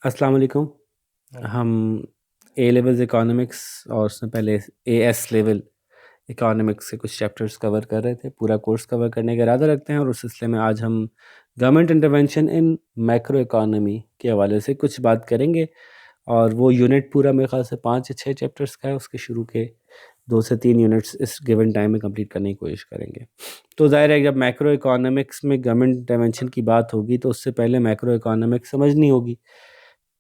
अस्सलाम वालेकुम। हम ए लेवल्स इकोनॉमिक्स और उसमें पहले ए एस लेवल इकोनॉमिक्स के कुछ चैप्टर्स कवर कर रहे थे। पूरा कोर्स कवर करने का इरादा रखते हैं और उस सिलसिले में आज हम गवर्नमेंट इंटरवेंशन इन मैक्रो इकोनॉमी के हवाले से कुछ बात करेंगे। और वो यूनिट पूरा मेरे ख्याल से 5 या 6 चैप्टर्स का है। उसके शुरू के 2 से 3 यूनिट्स इस गिवन टाइम में कंप्लीट करने की कोशिश करेंगे। तो ज़ाहिर है जब मैक्रो इकोनॉमिक्स में गवर्नमेंट इंटरवेंशन की बात होगी तो उससे पहले मैक्रो इकोनॉमिक्स समझनी होगी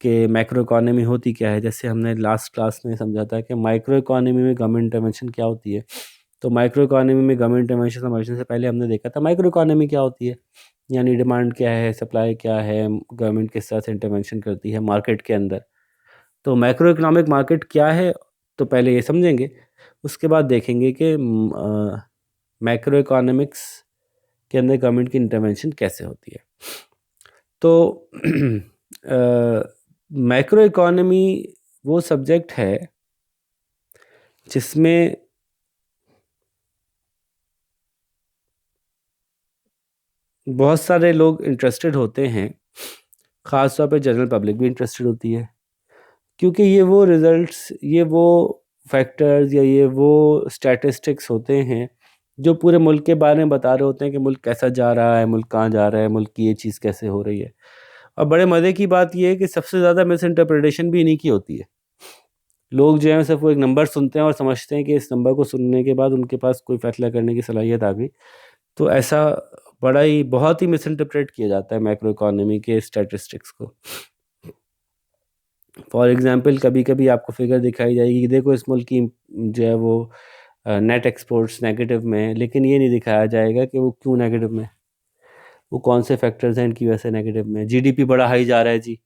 कि मैक्रो इकोनॉमी होती क्या है। जैसे हमने लास्ट क्लास में समझा था कि माइक्रो इकोनॉमी में गवर्नमेंट इंटरवेंशन क्या होती है। तो माइक्रो इकोनॉमी में गवर्नमेंट इंटरवेंशन समझने से पहले हमने देखा था माइक्रो इकोनॉमी क्या होती है, यानी डिमांड क्या है, सप्लाई क्या है, गवर्नमेंट किस तरह से इंटरवेंशन करती है मार्केट के अंदर। तो मैक्रो इकोनॉमिक मार्केट क्या है, तो पहले ये समझेंगे। उसके बाद देखेंगे कि मैक्रो इकोनॉमिक्स के अंदर गवर्नमेंट की इंटरवेंशन कैसे होती है। तो मैक्रो इकोनॉमी वो सब्जेक्ट है जिसमें बहुत सारे लोग इंटरेस्टेड होते हैं, ख़ास तौर पे जनरल पब्लिक भी इंटरेस्टेड होती है, क्योंकि ये वो रिजल्ट्स, ये वो फैक्टर्स या ये वो स्टैटिस्टिक्स होते हैं जो पूरे मुल्क के बारे में बता रहे होते हैं कि मुल्क कैसा जा रहा है, मुल्क कहाँ जा रहा है, मुल्क की ये चीज़ कैसे हो रही है। और बड़े मज़े की बात ये है कि सबसे ज़्यादा मिस इंटरप्रिटेशन भी इन्हीं की होती है। लोग जो हैं सिर्फ वो एक नंबर सुनते हैं और समझते हैं कि इस नंबर को सुनने के बाद उनके पास कोई फैसला करने की सलाहियत आ गई। तो ऐसा बहुत ही मिस इंटरप्रेट किया जाता है मैक्रो इकोनॉमी के स्टैटिस्टिक्स को। फॉर एग्जांपल कभी कभी आपको फिगर दिखाई जाएगी कि देखो इस मुल्क की जो है वो नेट एक्सपोर्ट्स नेगेटिव में है, लेकिन ये नहीं दिखाया जाएगा कि वो क्यों नेगेटिव में है, वो कौन से फैक्टर्स हैं इनकी वजह से नेगेटिव में। जीडीपी बड़ा हाई जा रहा है जी,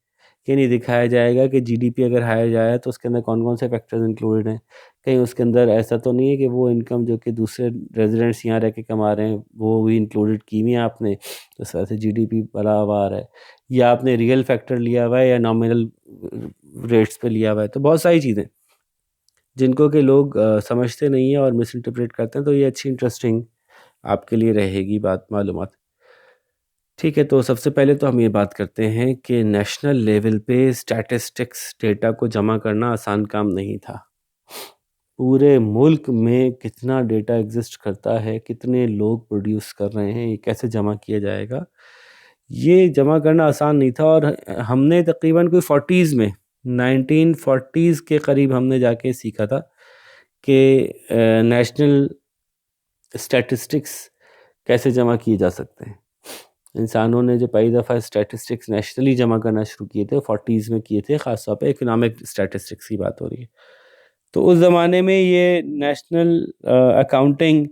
ये नहीं दिखाया जाएगा कि जीडीपी अगर हाई जाए तो उसके अंदर कौन कौन से फैक्टर्स इंक्लूडेड हैं। कहीं उसके अंदर ऐसा तो नहीं है कि वो इनकम जो कि दूसरे रेजिडेंट्स यहाँ रह के कमा रहे हैं वो भी इंक्लूडेड की हुई है आपने, तो इस वजह से जीडीपी बड़ा हुआ आ रहा है, या आपने रियल फैक्टर लिया हुआ है या नॉमिनल रेट्स पे लिया हुआ है। तो बहुत सारी चीज़ें जिनको कि लोग समझते नहीं है और मिस इंटरप्रेट करते हैं। तो ये अच्छी इंटरेस्टिंग आपके लिए रहेगी बात, मालूमात। ठीक है, तो सबसे पहले तो हम ये बात करते हैं कि नेशनल लेवल पे स्टैटिस्टिक्स डेटा को जमा करना आसान काम नहीं था। पूरे मुल्क में कितना डेटा एग्जिस्ट करता है, कितने लोग प्रोड्यूस कर रहे हैं, ये कैसे जमा किया जाएगा, ये जमा करना आसान नहीं था। और हमने तकरीबन कोई 40s में 1940s के करीब हमने जाके सीखा था कि नेशनल स्टैटिस्टिक्स कैसे जमा किए जा सकते हैं। इंसानों ने जो पहली दफ़ा स्टैटिस्टिक्स नेशनली जमा करना शुरू किए थे 40s में किए थे, ख़ासतौर पे इकोनॉमिक स्टैटिस्टिक्स की बात हो रही है। तो उस ज़माने में ये national accounting,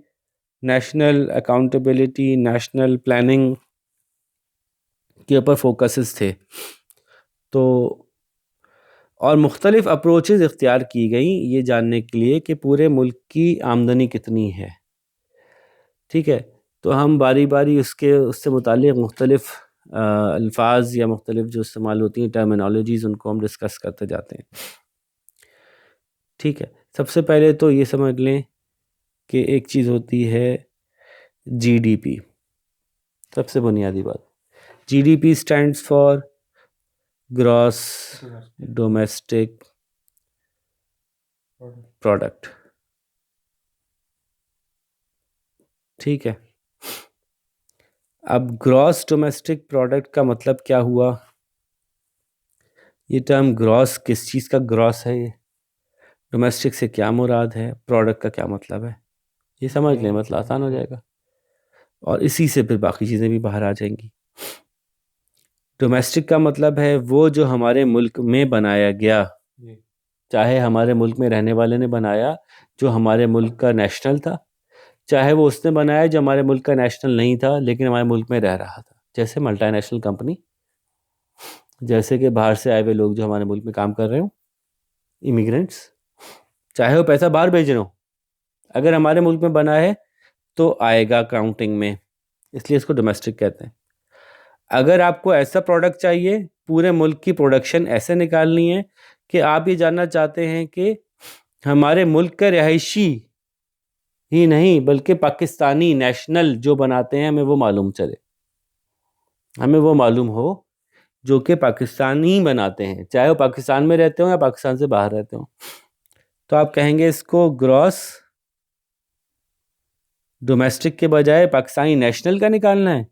national accountability, national planning के ऊपर फोकसेस थे। तो और मुख्तलिफ अप्रोचेज़ इख्तियार की गई ये जानने के लिए कि पूरे मुल्क की आमदनी कितनी है। ठीक है, तो हम बारी बारी उससे मुतालिक मुख्तलिफ अल्फाज या मुख्तलिफ जो इस्तेमाल होती हैं टर्मिनोलॉजीज़, उनको हम डिस्कस करते जाते हैं। ठीक है, सबसे पहले तो ये समझ लें कि एक चीज़ होती है जीडीपी। सबसे बुनियादी बात, GDP stands for gross domestic product. ठीक है, अब ग्रॉस डोमेस्टिक प्रोडक्ट का मतलब क्या हुआ। ये टर्म ग्रॉस किस चीज़ का ग्रॉस है, ये डोमेस्टिक से क्या मुराद है, प्रोडक्ट का क्या मतलब है, ये समझ लें, मतलब आसान हो जाएगा और इसी से फिर बाकी चीज़ें भी बाहर आ जाएंगी। डोमेस्टिक का मतलब है वो जो हमारे मुल्क में बनाया गया, चाहे हमारे मुल्क में रहने वाले ने बनाया जो हमारे मुल्क का नेशनल था, चाहे वो उसने बनाया जो हमारे मुल्क का नेशनल नहीं था लेकिन हमारे मुल्क में रह रहा था। जैसे मल्टीनेशनल कंपनी, जैसे कि बाहर से आए हुए लोग जो हमारे मुल्क में काम कर रहे हो, इमिग्रेंट्स, चाहे वो पैसा बाहर भेज रहे हो, अगर हमारे मुल्क में बना है तो आएगा काउंटिंग में, इसलिए इसको डोमेस्टिक कहते हैं। अगर आपको ऐसा प्रोडक्ट चाहिए, पूरे मुल्क की प्रोडक्शन ऐसे निकालनी है कि आप ये जानना चाहते हैं कि हमारे मुल्क का रहायशी ही नहीं बल्कि पाकिस्तानी नेशनल जो बनाते हैं हमें वो मालूम चले, हमें वो मालूम हो जो कि पाकिस्तानी बनाते हैं, चाहे वो पाकिस्तान में रहते हो या पाकिस्तान से बाहर रहते हो। तो आप कहेंगे इसको ग्रॉस डोमेस्टिक के बजाय पाकिस्तानी नेशनल का निकालना है,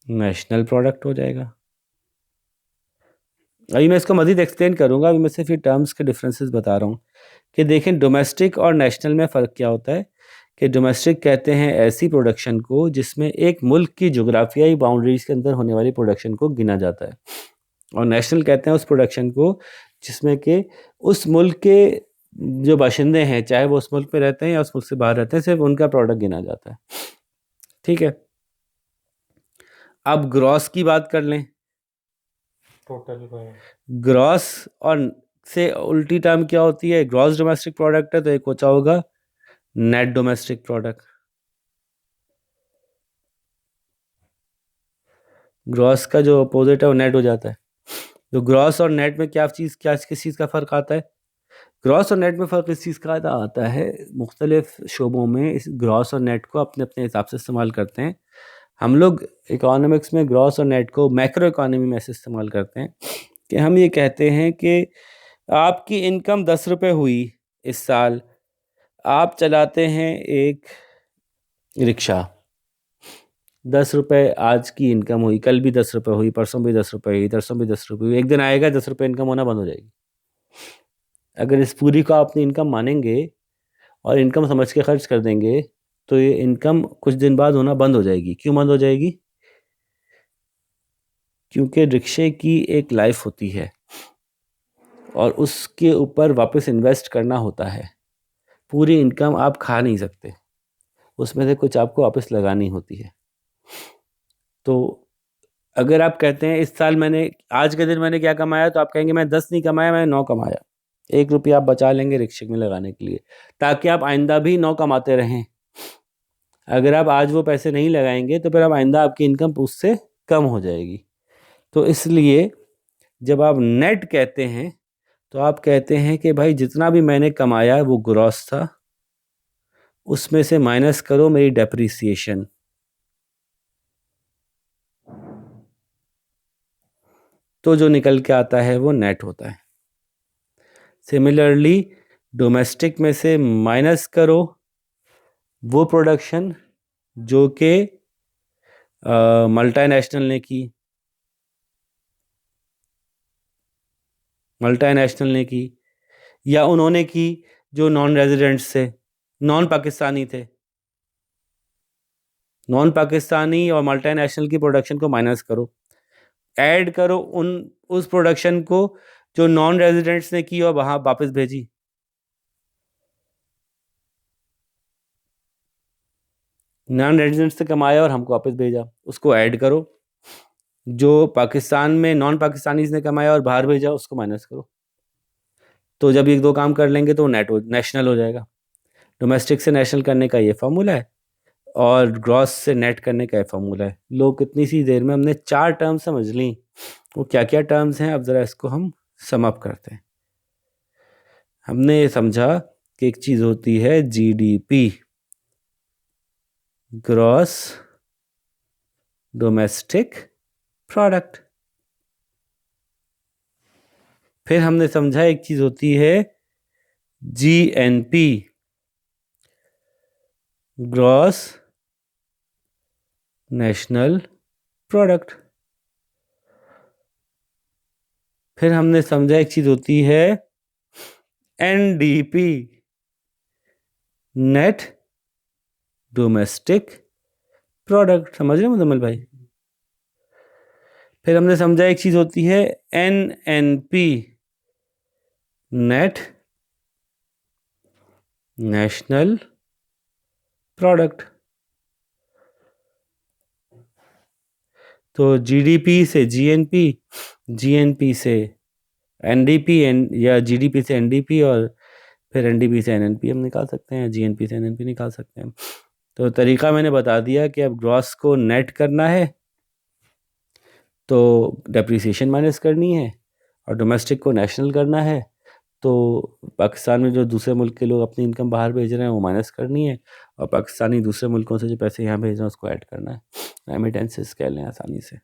नेशनल प्रोडक्ट हो जाएगा। अभी मैं इसको मज़ीद एक्सप्लेन करूंगा, अभी मैं सिर्फ ये टर्म्स के डिफरेंसेस बता रहा हूँ कि देखें डोमेस्टिक और नेशनल में फ़र्क क्या होता है। कि डोमेस्टिक कहते हैं ऐसी प्रोडक्शन को जिसमें एक मुल्क की जोग्राफियाई बाउंड्रीज के अंदर होने वाली प्रोडक्शन को गिना जाता है, और नेशनल कहते हैं उस प्रोडक्शन को जिसमें कि उस मुल्क के जो बाशिंदे हैं, चाहे वो उस मुल्क में रहते हैं या उस मुल्क से बाहर रहते हैं, सिर्फ उनका प्रोडक्ट गिना जाता है। ठीक है, अब ग्रॉस की बात कर लें। टोटल ग्रॉस और से उल्टी टर्म क्या होती है, ग्रॉस डोमेस्टिक प्रोडक्ट है तो एक बचा होगा नेट डोमेस्टिक प्रोडक्ट। ग्रॉस का जो अपोजिट है वो नेट हो जाता है। तो ग्रॉस और नेट में क्या किस चीज़ का फ़र्क आता है? ग्रॉस और नेट में फ़र्क इस चीज़ का आता है, मुख्तलिफ शोबों में इस ग्रॉस और नेट को अपने अपने हिसाब से इस्तेमाल करते हैं। हम लोग इकोनॉमिक्स में ग्रॉस और नेट को मैक्रो इकोनॉमी में ऐसे इस्तेमाल करते हैं कि हम ये कहते हैं कि आपकी इनकम 10 रुपये हुई इस साल, आप चलाते हैं एक रिक्शा, 10 रुपये आज की इनकम हुई, कल भी 10 रुपये हुई, परसों भी 10 रुपये हुई, तरसों भी 10 रुपये हुई, एक दिन आएगा 10 रुपये इनकम होना बंद हो जाएगी। अगर इस पूरी को अपनी इनकम मानेंगे और इनकम समझ के खर्च कर देंगे तो ये इनकम कुछ दिन बाद होना बंद हो जाएगी। क्यों बंद हो जाएगी? क्योंकि रिक्शे की एक लाइफ होती है और उसके ऊपर वापस इन्वेस्ट करना होता है। पूरी इनकम आप खा नहीं सकते, उसमें से कुछ आपको वापस लगानी होती है। तो अगर आप कहते हैं इस साल मैंने, आज के दिन मैंने क्या कमाया, तो आप कहेंगे मैं 10 नहीं कमाया, मैंने 9 कमाया। 1 रुपया आप बचा लेंगे रिक्शे में लगाने के लिए, ताकि आप आइंदा भी 9 कमाते रहें। अगर आप आज वो पैसे नहीं लगाएंगे तो फिर आप आइंदा आपकी इनकम उससे कम हो जाएगी। तो इसलिए जब आप नेट कहते हैं तो आप कहते हैं कि भाई जितना भी मैंने कमाया वो ग्रॉस था, उसमें से माइनस करो मेरी डेप्रिसिएशन। तो जो निकल के आता है वो नेट होता है। सिमिलरली डोमेस्टिक में से माइनस करो वो प्रोडक्शन जो कि मल्टीनेशनल ने की, या उन्होंने की जो नॉन रेजिडेंट्स थे, नॉन पाकिस्तानी थे। नॉन पाकिस्तानी और मल्टीनेशनल की प्रोडक्शन को माइनस करो, ऐड करो उस प्रोडक्शन को जो नॉन रेजिडेंट्स ने की और वहां वापस भेजी। नॉन रेजिडेंट्स से कमाया और हमको वापस भेजा, उसको ऐड करो। जो पाकिस्तान में नॉन पाकिस्तानीज ने कमाया और बाहर भेजा, उसको माइनस करो। तो जब ये दो काम कर लेंगे तो नेशनल हो जाएगा। डोमेस्टिक से नेशनल करने का ये फार्मूला है और ग्रॉस से नेट करने का ये फार्मूला है। लोग कितनी सी देर में हमने 4 टर्म समझ ली। वो क्या क्या टर्म्स हैं, अब ज़रा इसको हम सम अप करते हैं। हमने ये समझा कि एक चीज़ होती है जीडीपी, ग्रॉस डोमेस्टिक प्रोडक्ट। फिर हमने समझा एक चीज़ होती है जीएनपी, ग्रॉस नेशनल प्रोडक्ट। फिर हमने समझा एक चीज़ होती है एनडीपी, नेट डोमेस्टिक प्रोडक्ट। समझ रहे मुजम्मिल भाई? फिर हमने समझा एक चीज़ होती है एनएनपी, नेट नेशनल प्रोडक्ट। तो जीडीपी से जीएनपी, जीएनपी से एनडीपी, या जीडीपी से एनडीपी, और फिर एनडीपी से एनएनपी हम निकाल सकते हैं, जीएनपी से एनएनपी निकाल सकते हैं। तो तरीका मैंने बता दिया कि अब ग्रॉस को नेट करना है तो डेप्रिसिएशन माइनस करनी है, और डोमेस्टिक को नेशनल करना है तो पाकिस्तान में जो दूसरे मुल्क के लोग अपनी इनकम बाहर भेज रहे हैं वो माइनस करनी है, और पाकिस्तानी दूसरे मुल्कों से जो पैसे यहाँ भेज रहे हैं उसको ऐड करना है। रेमिटेंसेस कह लें आसानी से।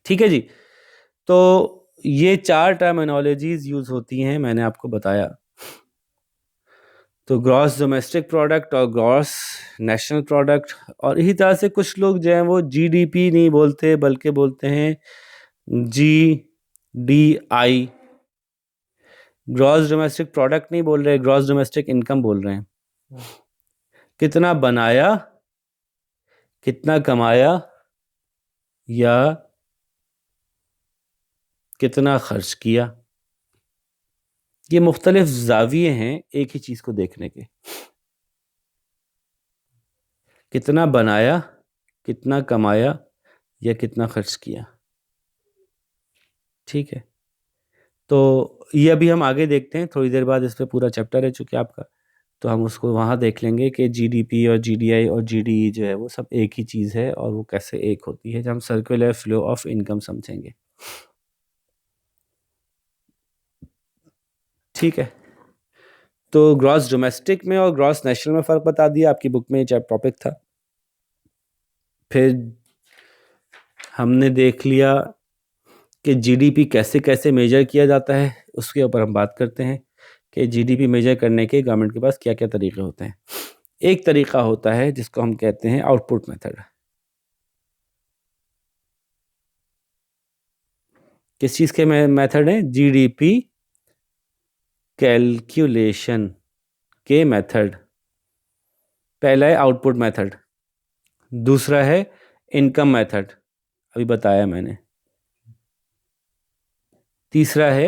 ठीक है जी। तो ये 4 टर्मिनोलॉजीज यूज होती हैं, मैंने आपको बताया। तो ग्रॉस डोमेस्टिक प्रोडक्ट और ग्रॉस नेशनल प्रोडक्ट, और इसी तरह से कुछ लोग जो हैं वो जीडीपी नहीं बोलते बल्कि बोलते हैं GDI। ग्रॉस डोमेस्टिक प्रोडक्ट नहीं बोल रहे, ग्रॉस डोमेस्टिक इनकम बोल रहे हैं। कितना बनाया, कितना कमाया, या कितना खर्च किया। ये मुख्तलिफ जाविये हैं एक ही चीज को देखने के। कितना बनाया, कितना कमाया, या कितना खर्च किया। ठीक है, तो ये अभी हम आगे देखते हैं, थोड़ी देर बाद इस पे पूरा चैप्टर है चूंकि आपका, तो हम उसको वहाँ देख लेंगे कि जीडीपी और जीडीआई और जीडीई जो है वो सब एक ही चीज़ है और वो कैसे एक होती है, जब हम सर्कुलर फ्लो ऑफ इनकम समझेंगे। ठीक है, तो ग्रॉस डोमेस्टिक में और ग्रॉस नेशनल में फ़र्क बता दिया, आपकी बुक में ये टॉपिक था। फिर हमने देख लिया कि जीडीपी कैसे कैसे मेजर किया जाता है, उसके ऊपर हम बात करते हैं कि जीडीपी मेजर करने के गवर्नमेंट के पास क्या क्या तरीके होते हैं। एक तरीका होता है जिसको हम कहते हैं आउटपुट मेथड। किस चीज़ के मेथड हैं? जीडीपी कैलकुलेशन के मेथड। पहला है आउटपुट मेथड, दूसरा है इनकम मेथड, अभी बताया मैंने, तीसरा है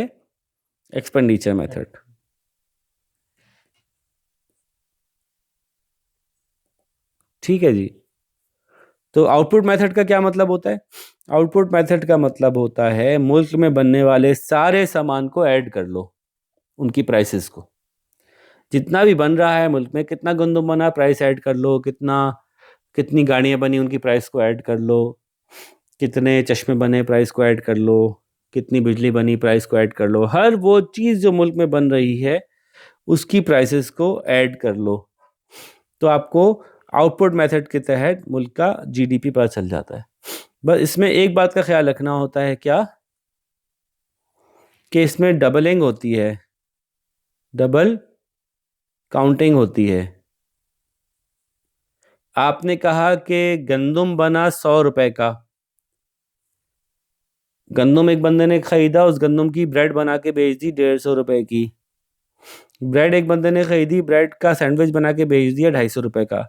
एक्सपेंडिचर मेथड। ठीक है जी। तो आउटपुट मेथड का क्या मतलब होता है? आउटपुट मेथड का मतलब होता है मुल्क में बनने वाले सारे सामान को ऐड कर लो, उनकी प्राइसेस को। जितना भी बन रहा है मुल्क में, कितना गंदम बना, प्राइस ऐड कर लो, कितनी गाड़ियाँ बनी, उनकी प्राइस को ऐड कर लो, कितने चश्मे बने, प्राइस को ऐड कर लो, कितनी बिजली बनी, प्राइस को ऐड कर लो। हर वो चीज़ जो मुल्क में बन रही है उसकी प्राइसेस को ऐड कर लो, तो आपको आउटपुट मेथड के तहत मुल्क का जीडीपी पता चल जाता है। बस इसमें एक बात का ख्याल रखना होता है, क्या कि इसमें डबलिंग होती है, डबल काउंटिंग होती है। आपने कहा कि गंदम बना 100 रुपए का, गंदम एक बंदे ने खरीदा, उस गंदम की ब्रेड बना के बेच दी 150 रुपए की। ब्रेड एक बंदे ने खरीदी, ब्रेड का सैंडविच बना के बेच दिया 250 रुपए का।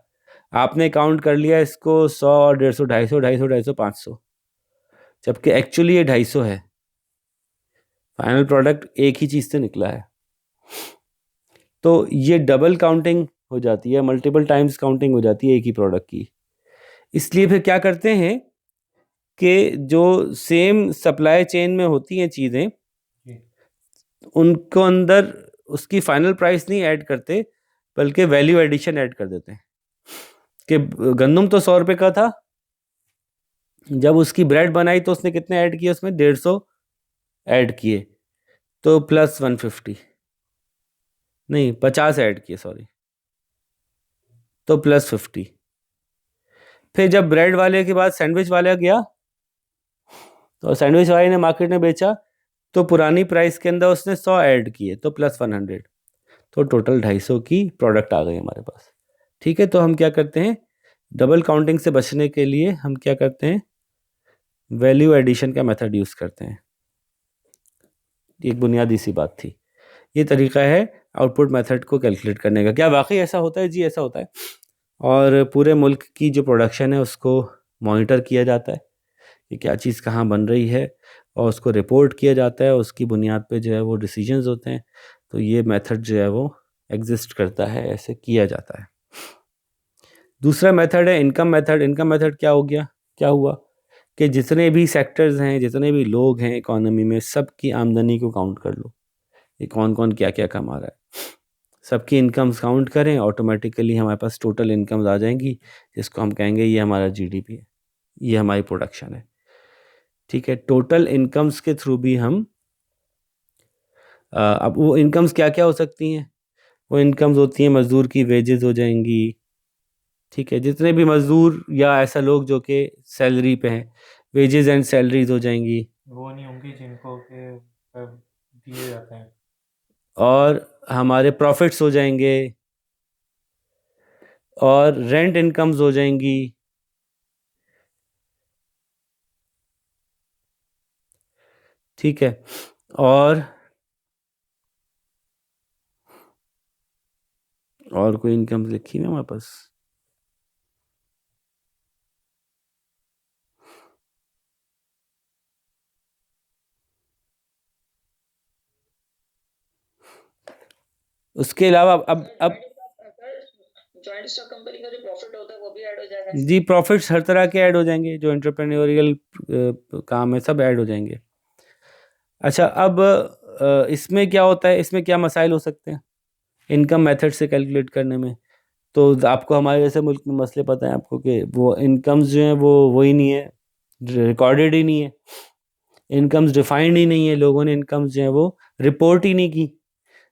आपने काउंट कर लिया इसको 100 और 150, 250, 250, 250, 500, जबकि एक्चुअली ये 250 है। फाइनल प्रोडक्ट एक ही चीज़ से निकला है। तो ये डबल काउंटिंग हो जाती है, मल्टीपल टाइम्स काउंटिंग हो जाती है एक ही प्रोडक्ट की। इसलिए फिर क्या करते हैं कि जो सेम सप्लाई चेन में होती हैं चीज़ें, उनको अंदर उसकी फाइनल प्राइस नहीं ऐड करते बल्कि वैल्यू एडिशन ऐड कर देते हैं। कि गंदम तो 100 रुपए का था, जब उसकी ब्रेड बनाई तो उसने कितने ऐड किए, उसमें 150 ऐड किए, तो प्लस 150, नहीं 50 ऐड किए, सॉरी, तो प्लस 50। फिर जब ब्रेड वाले के बाद सैंडविच वाला गया, तो सैंडविच वाले ने मार्केट में बेचा, तो पुरानी प्राइस के अंदर उसने 100 ऐड किए, तो प्लस 100, तो टोटल 250 की प्रोडक्ट आ गई हमारे पास। ठीक है, तो हम क्या करते हैं, डबल काउंटिंग से बचने के लिए हम क्या करते हैं, वैल्यू एडिशन का मेथड यूज़ करते हैं। एक बुनियादी सी बात थी। ये तरीका है आउटपुट मेथड को कैलकुलेट करने का। क्या वाकई ऐसा होता है? जी ऐसा होता है। और पूरे मुल्क की जो प्रोडक्शन है उसको मॉनिटर किया जाता है कि क्या चीज़ कहाँ बन रही है, और उसको रिपोर्ट किया जाता है, उसकी बुनियाद पे जो है वो डिसीजंस होते हैं। तो ये मेथड जो है वो एग्जिस्ट करता है, ऐसे किया जाता है। दूसरा मेथड है इनकम मेथड। इनकम मेथड क्या हो गया, क्या हुआ कि जितने भी सेक्टर्स हैं, जितने भी लोग हैं इकोनॉमी में, सबकी आमदनी को काउंट कर लो, ये कौन कौन क्या क्या कमा रहा है, सबकी इनकम्स काउंट करें, ऑटोमेटिकली हमारे पास टोटल इनकम्स आ जाएंगी, जिसको हम कहेंगे ये हमारा जीडीपी है, ये हमारी प्रोडक्शन है। ठीक है, टोटल इनकम्स के थ्रू भी हम अब वो इनकम्स क्या क्या हो सकती हैं, वो इनकम्स होती हैं मज़दूर की वेजेस हो जाएंगी। ठीक है, जितने भी मज़दूर या ऐसा लोग जो कि सैलरी पे हैं, वेजेस एंड सैलरीज हो जाएंगी, वो नहीं होंगी जिनको के दिए जाते हैं। और हमारे प्रॉफिट्स हो जाएंगे, और रेंट इनकम्स हो जाएंगी। ठीक है। और कोई इनकम्स लिखी है हमारे पास? उसके अलावा अब जॉइंट स्टॉक कंपनी का जो प्रॉफिट होता है वो भी ऐड हो जाएगा जी, प्रॉफिट्स हर तरह के ऐड हो जाएंगे, जो एंटरप्रेन्योरियल काम है सब ऐड हो जाएंगे। अच्छा, अब इसमें क्या होता है, इसमें क्या मसाइल हो सकते हैं इनकम मेथड से कैलकुलेट करने में? तो आपको हमारे जैसे मुल्क में मसले पता है आपको कि वो इनकम्स जो हैं वो ही नहीं है, रिकॉर्डेड ही नहीं है, इनकम्स डिफाइंड ही नहीं है, लोगों ने इनकम्स जो है वो रिपोर्ट ही नहीं की।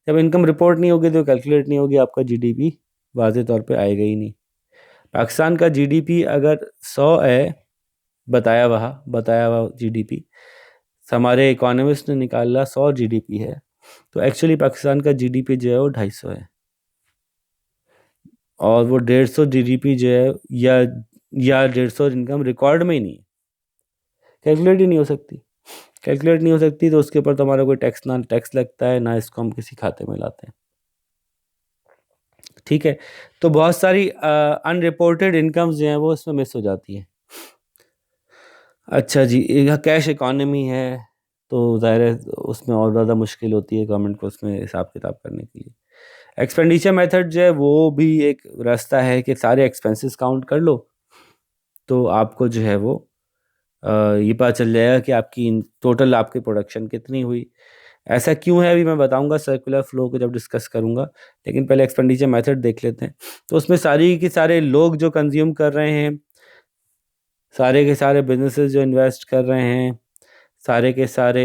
जब इनकम रिपोर्ट नहीं होगी तो कैलकुलेट नहीं होगी, आपका जीडीपी वाज़ेह तौर पे आएगा ही नहीं। पाकिस्तान का जीडीपी अगर 100 है, बताया हुआ जीडीपी हमारे इकोनॉमिस्ट ने निकाला 100 जीडीपी है, तो एक्चुअली पाकिस्तान का जीडीपी जो है वो 250 है, और वो 150 जीडीपी जो है या 150 इनकम रिकॉर्ड में ही नहीं है, कैलकुलेट ही नहीं हो सकती। कैलकुलेट नहीं हो सकती तो उसके ऊपर तो हमारा कोई टैक्स ना टैक्स लगता है, ना इसको हम किसी खाते में लाते हैं। ठीक है। तो बहुत सारी अनरिपोर्टेड इनकम्स जो हैं वो इसमें मिस हो जाती हैं। अच्छा जी, यह कैश इकॉनमी है, तो ज़ाहिर है उसमें और ज़्यादा मुश्किल होती है गवर्नमेंट को उसमें हिसाब किताब करने के लिए। एक्सपेंडिचर मेथड जो है वो भी एक रास्ता है कि सारे एक्सपेंसेस काउंट कर लो, तो आपको जो है वो ये पता चल जाएगा कि आपकी टोटल आपकी प्रोडक्शन कितनी हुई। ऐसा क्यों है अभी मैं बताऊंगा सर्कुलर फ्लो को जब डिस्कस करूंगा, लेकिन पहले एक्सपेंडिचर मेथड देख लेते हैं। तो उसमें सारी के सारे लोग जो कंज्यूम कर रहे हैं, सारे के सारे बिजनेसेस जो इन्वेस्ट कर रहे हैं, सारे के सारे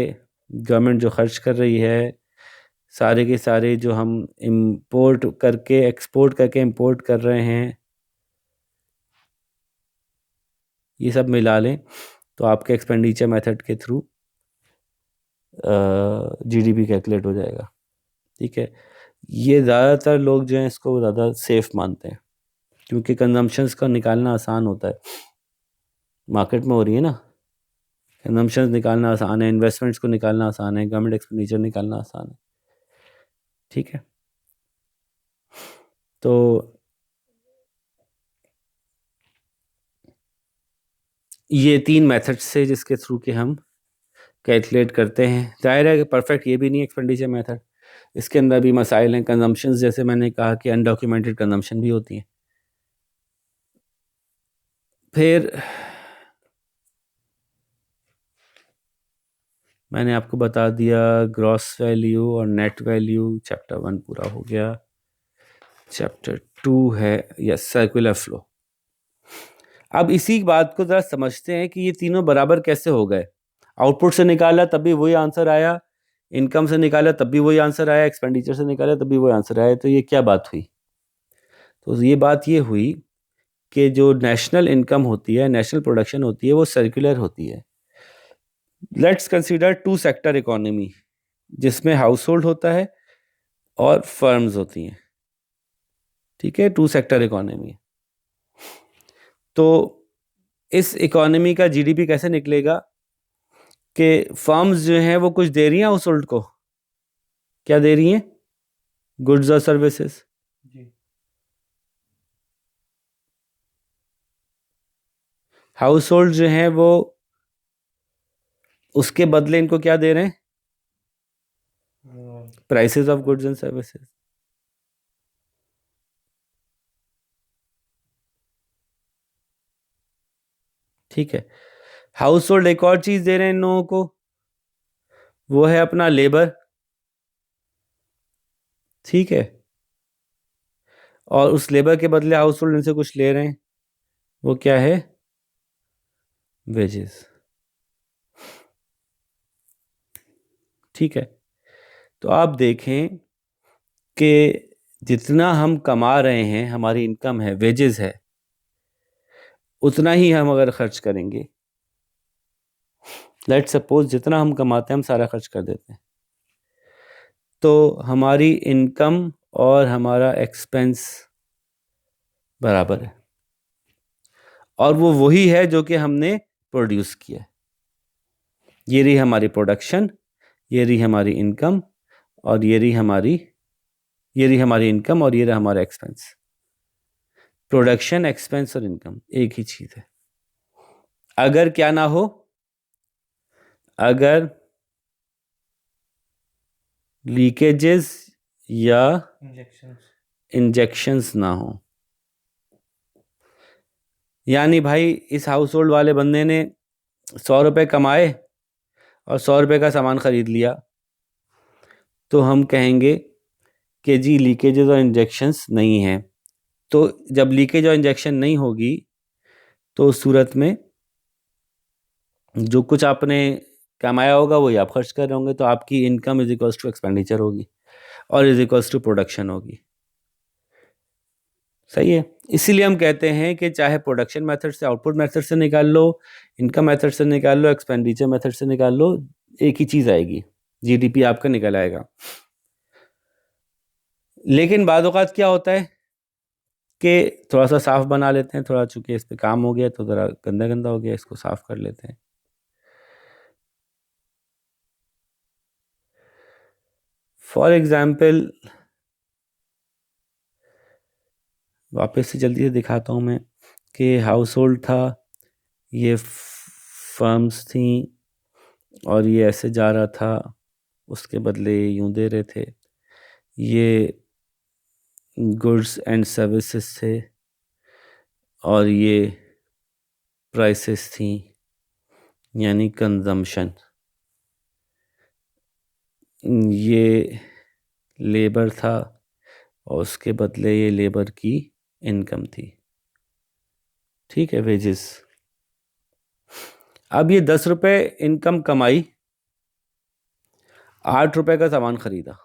गवर्नमेंट जो खर्च कर रही है, सारे के सारे जो हम इंपोर्ट करके एक्सपोर्ट करके इंपोर्ट कर रहे हैं, ये सब मिला लें तो आपके एक्सपेंडिचर मेथड के थ्रू जीडीपी कैलकुलेट हो जाएगा। ठीक है। ये ज़्यादातर लोग जो हैं इसको ज़्यादा सेफ मानते हैं, क्योंकि कंजम्पशंस का निकालना आसान होता है, मार्केट में हो रही है ना, कंजम्पशंस निकालना आसान है, इन्वेस्टमेंट्स को निकालना आसान है, गवर्नमेंट एक्सपेंडिचर निकालना आसान है। ठीक है। तो ये 3 मेथड्स से जिसके थ्रू के हम कैलकुलेट करते हैं। जाहिर है कि परफेक्ट ये भी नहीं एक्सपेंडिचर मेथड, इसके अंदर भी मसाइल हैं। कंजम्पशंस जैसे मैंने कहा कि अनडॉक्यूमेंटेड कंजम्पशन भी होती हैं। फिर मैंने आपको बता दिया ग्रॉस वैल्यू और नेट वैल्यू, चैप्टर 1 पूरा हो गया। चैप्टर 2 है यस सर्कुलर फ्लो। अब इसी बात को ज़रा समझते हैं कि ये तीनों बराबर कैसे हो गए। आउटपुट से निकाला तब भी वही आंसर आया, इनकम से निकाला तब भी वही आंसर आया, एक्सपेंडिचर से निकाला तब भी वही आंसर आया, तो ये क्या बात हुई? तो ये बात ये हुई कि जो नेशनल इनकम होती है, नेशनल प्रोडक्शन होती है, वो सर्कुलर होती है। लेट्स कंसीडर 2 सेक्टर इकोनॉमी, जिसमें हाउस होल्ड होता है और फर्म्स होती हैं। ठीक है, 2 सेक्टर इकोनॉमी। तो इस इकोनॉमी का जीडीपी कैसे निकलेगा कि फर्म्स जो हैं वो कुछ दे रही हैं हाउस होल्ड को, क्या दे रही हैं? गुड्स और सर्विसेज। जी। हाउस होल्ड जो हैं वो उसके बदले इनको क्या दे रहे हैं? Prices of goods and services. ठीक है। हाउस होल्ड एक और चीज दे रहे हैं इन लोगों को, वो है अपना लेबर। ठीक है। और उस लेबर के बदले हाउस होल्ड इनसे कुछ ले रहे हैं, वो क्या है? वेजेस। ठीक है। तो आप देखें कि जितना हम कमा रहे हैं, हमारी इनकम है, वेजेस है, उतना ही हम अगर खर्च करेंगे लेट्स सपोज जितना हम कमाते हैं हम सारा खर्च कर देते हैं, तो हमारी इनकम और हमारा एक्सपेंस बराबर है, और वो वही है जो कि हमने प्रोड्यूस किया है। ये रही हमारी प्रोडक्शन, ये रही हमारी इनकम, और ये रही हमारी इनकम, और ये रहा हमारा एक्सपेंस। प्रोडक्शन, एक्सपेंस और इनकम एक ही चीज है। अगर क्या ना हो, अगर लीकेजेस या इंजेक्शंस ना हो, यानी भाई इस हाउस होल्ड वाले बंदे ने 100 रुपये कमाए और 100 रुपये का सामान खरीद लिया, तो हम कहेंगे कि जी लीकेजेस और इंजेक्शंस नहीं हैं। तो जब लीकेज और इंजेक्शन नहीं होगी तो उस सूरत में जो कुछ आपने कमाया होगा वही आप खर्च कर रहे होंगे, तो आपकी income is equals to expenditure होगी और इज इक्वल्स टू प्रोडक्शन होगी। सही है। इसीलिए हम कहते हैं कि चाहे प्रोडक्शन मेथड से, आउटपुट मेथड से निकाल लो, इनकम मेथड से निकाल लो, एक्सपेंडिचर मेथड से निकाल लो, एक ही चीज़ आएगी, जीडीपी आपका निकल आएगा। लेकिन बाद औक़ात क्या होता है कि थोड़ा सा साफ बना लेते हैं, थोड़ा चूंकि इस पे काम हो गया तो ज़रा गंदा गंदा हो गया, इसको साफ कर लेते हैं। फॉर एग्जाम्पल वापस से जल्दी से दिखाता हूँ मैं कि हाउस होल्ड था, ये फर्म्स थी और ये ऐसे जा रहा था, उसके बदले यूँ दे रहे थे। ये गुड्स एंड सर्विसेज थे और ये प्राइसेस थी, यानी कंजम्पशन। ये लेबर था और उसके बदले ये लेबर की इनकम थी। ठीक है, वेजेस। अब ये 10 रुपये इनकम कमाई, 8 रुपये का सामान खरीदा,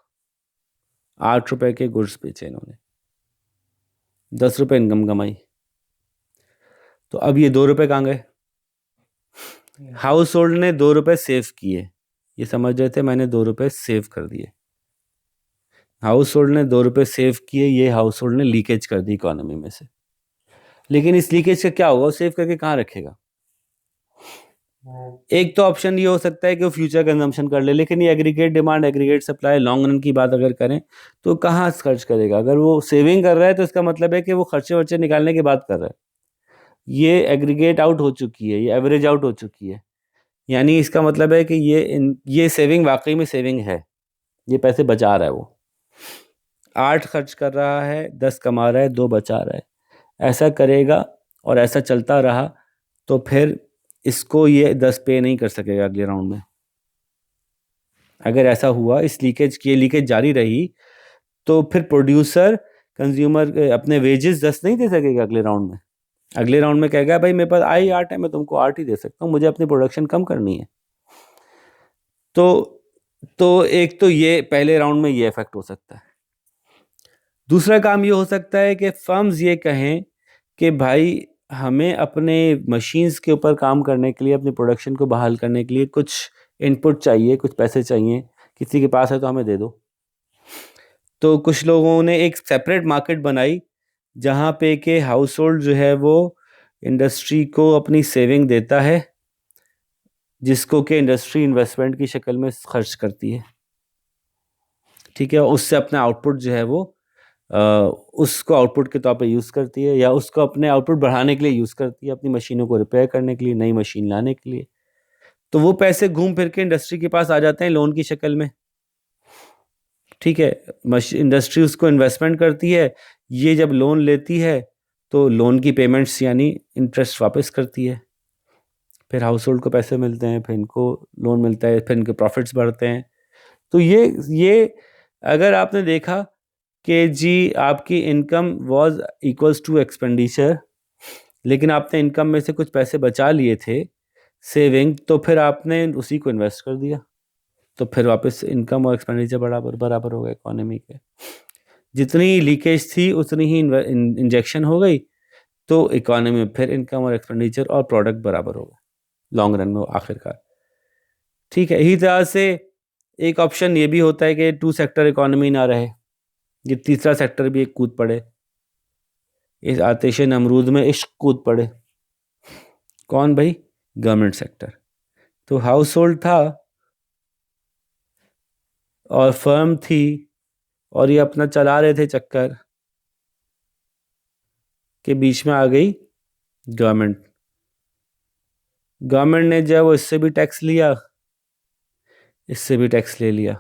8 रुपये के गुड्स बेचे इन्होंने, 10 रुपये इनकम कमाई। तो अब ये 2 रुपये कहाँ गए? हाउस होल्ड ने 2 रुपये सेव किए, ये समझ रहे थे मैंने 2 रुपये सेव कर दिए। हाउस होल्ड ने 2 रुपये सेव किए, ये हाउस होल्ड ने लीकेज कर दी इकोनॉमी में से। लेकिन इस लीकेज का क्या होगा? वो सेव करके कहाँ रखेगा? एक तो ऑप्शन ये हो सकता है कि वो फ्यूचर कंजम्पशन कर ले, लेकिन ये aggregate demand, aggregate supply, long run की बात अगर करें तो कहाँ खर्च करेगा? अगर वो सेविंग कर रहा है तो इसका मतलब है कि वो खर्चे वर्चे निकालने की बात कर रहा है। ये एग्रीगेट आउट हो चुकी है, ये एवरेज आउट हो चुकी है, यानी इसका मतलब है कि ये सेविंग वाकई में सेविंग है, ये पैसे बचा रहा है। वो 8 खर्च कर रहा है, 10 कमा रहा है, 2 बचा रहा है। ऐसा करेगा और ऐसा चलता रहा तो फिर इसको ये 10 पे नहीं कर सकेगा अगले राउंड में। अगर ऐसा हुआ, इस लीकेज जारी रही, तो फिर प्रोड्यूसर कंज्यूमर अपने वेजेस 10 नहीं दे सकेगा अगले राउंड में। अगले राउंड में कहेगा भाई मेरे पास आई 8 है, मैं तुमको 8 ही दे सकता हूँ, मुझे अपनी प्रोडक्शन कम करनी है। तो एक तो ये पहले राउंड में ये इफेक्ट हो सकता है। दूसरा काम ये हो सकता है कि फर्म्स ये कहें कि भाई हमें अपने मशीन्स के ऊपर काम करने के लिए, अपनी प्रोडक्शन को बहाल करने के लिए कुछ इनपुट चाहिए, कुछ पैसे चाहिए, किसी के पास है तो हमें दे दो। तो कुछ लोगों ने एक सेपरेट मार्केट बनाई जहाँ पे कि हाउस होल्ड जो है वो इंडस्ट्री को अपनी सेविंग देता है, जिसको कि इंडस्ट्री इन्वेस्टमेंट की शक्ल में खर्च करती है। ठीक है, उससे अपना आउटपुट जो है वो उसको आउटपुट के तौर पे यूज़ करती है, या उसको अपने आउटपुट बढ़ाने के लिए यूज़ करती है, अपनी मशीनों को रिपेयर करने के लिए, नई मशीन लाने के लिए। तो वो पैसे घूम फिर के इंडस्ट्री के पास आ जाते हैं लोन की शक्ल में। ठीक है, इंडस्ट्री उसको इन्वेस्टमेंट करती है, ये जब लोन लेती है तो लोन की पेमेंट्स यानी इंटरेस्ट वापस करती है, फिर हाउस होल्ड को पैसे मिलते हैं, फिर इनको लोन मिलता है, फिर इनके प्रॉफिट्स बढ़ते हैं। तो ये अगर आपने देखा कि जी आपकी income was equals to expenditure, लेकिन आपने इनकम में से कुछ पैसे बचा लिए थे सेविंग, तो फिर आपने उसी को इन्वेस्ट कर दिया, तो फिर वापस इनकम और एक्सपेंडिचर बराबर हो गए इकोनॉमी के। जितनी लीकेज थी उतनी ही इंजेक्शन हो गई, तो इकोनॉमी में फिर इनकम और एक्सपेंडिचर और प्रोडक्ट बराबर हो गए लॉन्ग रन में आखिरकार। ठीक है, इसी तरह से एक ऑप्शन ये भी होता है कि टू सेक्टर इकोनॉमी ना रहे, ये तीसरा सेक्टर भी एक कूद पड़े, इस आतिश नमरूद में इश्क कूद पड़े। कौन भाई? Government sector. तो हाउस होल्ड था और फर्म थी और ये अपना चला रहे थे चक्कर, के बीच में आ गई गवर्नमेंट। गवर्नमेंट ने जो है वो इससे भी टैक्स लिया, इससे भी टैक्स ले लिया।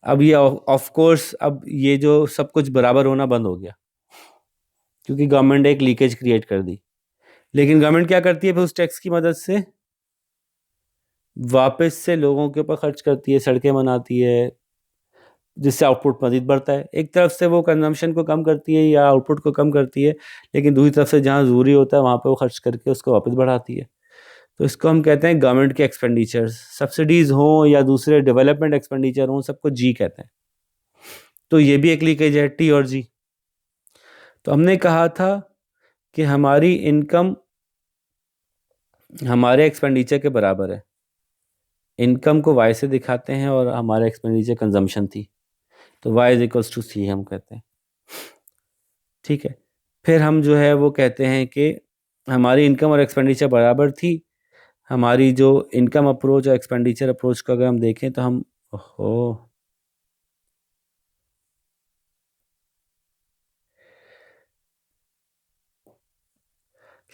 अब ये ऑफ कोर्स अब ये जो सब कुछ बराबर होना बंद हो गया, क्योंकि गवर्नमेंट ने एक लीकेज क्रिएट कर दी। लेकिन गवर्नमेंट क्या करती है फिर उस टैक्स की मदद से? वापस से लोगों के ऊपर खर्च करती है, सड़कें बनाती है, जिससे आउटपुट मजीद बढ़ता है। एक तरफ से वो कंजम्पशन को कम करती है या आउटपुट को कम करती है, लेकिन दूसरी तरफ से जहाँ ज़रूरी होता है वहाँ पे वो खर्च करके उसको वापस बढ़ाती है। तो इसको हम कहते हैं गवर्नमेंट के एक्सपेंडिचर्स, सब्सिडीज़ हों या दूसरे डेवलपमेंट एक्सपेंडिचर हों, सबको जी कहते हैं। तो ये भी एक लीकेज है, टी और जी। तो हमने कहा था कि हमारी इनकम हमारे एक्सपेंडिचर के बराबर है। इनकम को वाई से दिखाते हैं और हमारा एक्सपेंडिचर कंजम्पशन थी, तो y इज इक्वल्स टू सी हम कहते हैं। ठीक है, फिर हम जो है वो कहते हैं कि हमारी इनकम और एक्सपेंडिचर बराबर थी। हमारी जो इनकम अप्रोच और एक्सपेंडिचर अप्रोच का अगर हम देखें तो हम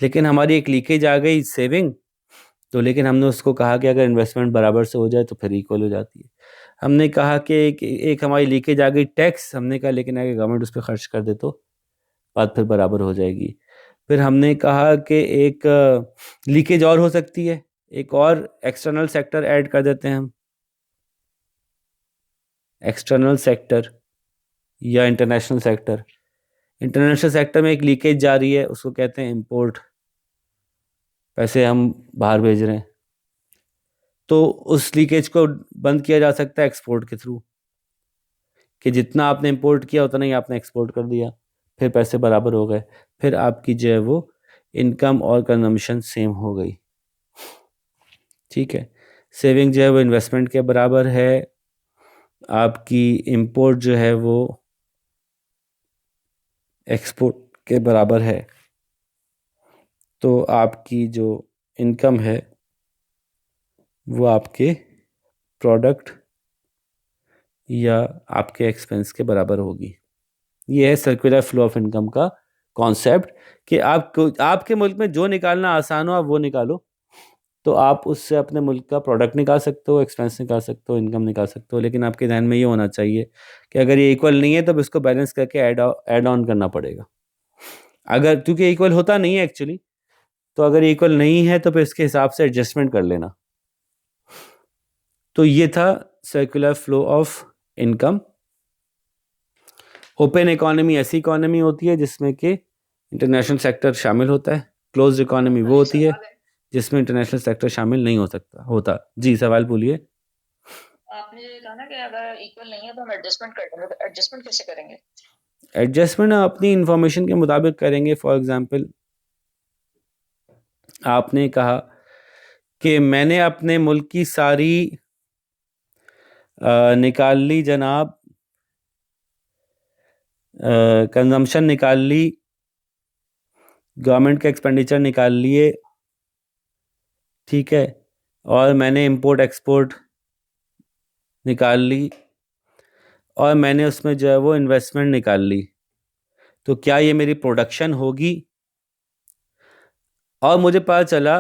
लेकिन हमारी एक लीकेज आ गई सेविंग, तो लेकिन हमने उसको कहा कि अगर इन्वेस्टमेंट बराबर से हो जाए तो फिर इक्वल हो जाती है। हमने कहा कि एक हमारी लीकेज आ गई टैक्स, हमने कहा लेकिन अगर गवर्नमेंट उस पर खर्च कर दे तो बात फिर बराबर हो जाएगी। फिर हमने कहा कि एक लीकेज और हो सकती है, एक और एक्सटर्नल सेक्टर ऐड कर देते हैं हम, एक्सटर्नल सेक्टर या इंटरनेशनल सेक्टर। इंटरनेशनल सेक्टर में एक लीकेज जा रही है, उसको कहते हैं इंपोर्ट, पैसे हम बाहर भेज रहे हैं, तो उस लीकेज को बंद किया जा सकता है एक्सपोर्ट के थ्रू, कि जितना आपने इंपोर्ट किया उतना ही आपने एक्सपोर्ट कर दिया, फिर पैसे बराबर हो गए, फिर आपकी जो है वो इनकम और कंजम्पशन सेम हो गई। ठीक है, सेविंग जो है वो इन्वेस्टमेंट के बराबर है, आपकी इंपोर्ट जो है वो एक्सपोर्ट के बराबर है, तो आपकी जो इनकम है वो आपके प्रोडक्ट या आपके एक्सपेंस के बराबर होगी। ये है सर्कुलर फ्लो ऑफ इनकम का कॉन्सेप्ट, कि आपको आपके मुल्क में जो निकालना आसान हो आप वो निकालो, तो आप उससे अपने मुल्क का प्रोडक्ट निकाल सकते हो, एक्सपेंस निकाल सकते हो, इनकम निकाल सकते हो। लेकिन आपके ध्यान में ये होना चाहिए कि अगर ये इक्वल नहीं है तो इसको बैलेंस करके ऐड ऑन करना पड़ेगा। अगर क्योंकि इक्वल होता नहीं है एक्चुअली, तो अगर इक्वल नहीं है तो फिर इसके हिसाब से एडजस्टमेंट कर लेना। तो ये था circular flow of income. Open economy ऐसी इकोनॉमी होती है जिसमें कि इंटरनेशनल सेक्टर शामिल होता है। क्लोज्ड इकोनॉमी वो होती है जिसमें इंटरनेशनल सेक्टर शामिल नहीं हो सकता होता। जी सवाल बोलिए। आपने ये कहा ना कि अगर इक्वल नहीं है तो हम एडजस्टमेंट कर देंगे, तो एडजस्टमेंट कैसे करेंगे? एडजस्टमेंट अपनी इंफॉर्मेशन के मुताबिक करेंगे। फॉर एग्जांपल आपने कहा कि मैंने अपने मुल्क की सारी निकाल ली जनाब, कंजम्पशन निकाल ली, गवर्नमेंट के एक्सपेंडिचर निकाल लिए, ठीक है, और मैंने इंपोर्ट एक्सपोर्ट निकाल ली, और मैंने उसमें जो है वो इन्वेस्टमेंट निकाल ली। तो क्या ये मेरी प्रोडक्शन होगी? और मुझे पता चला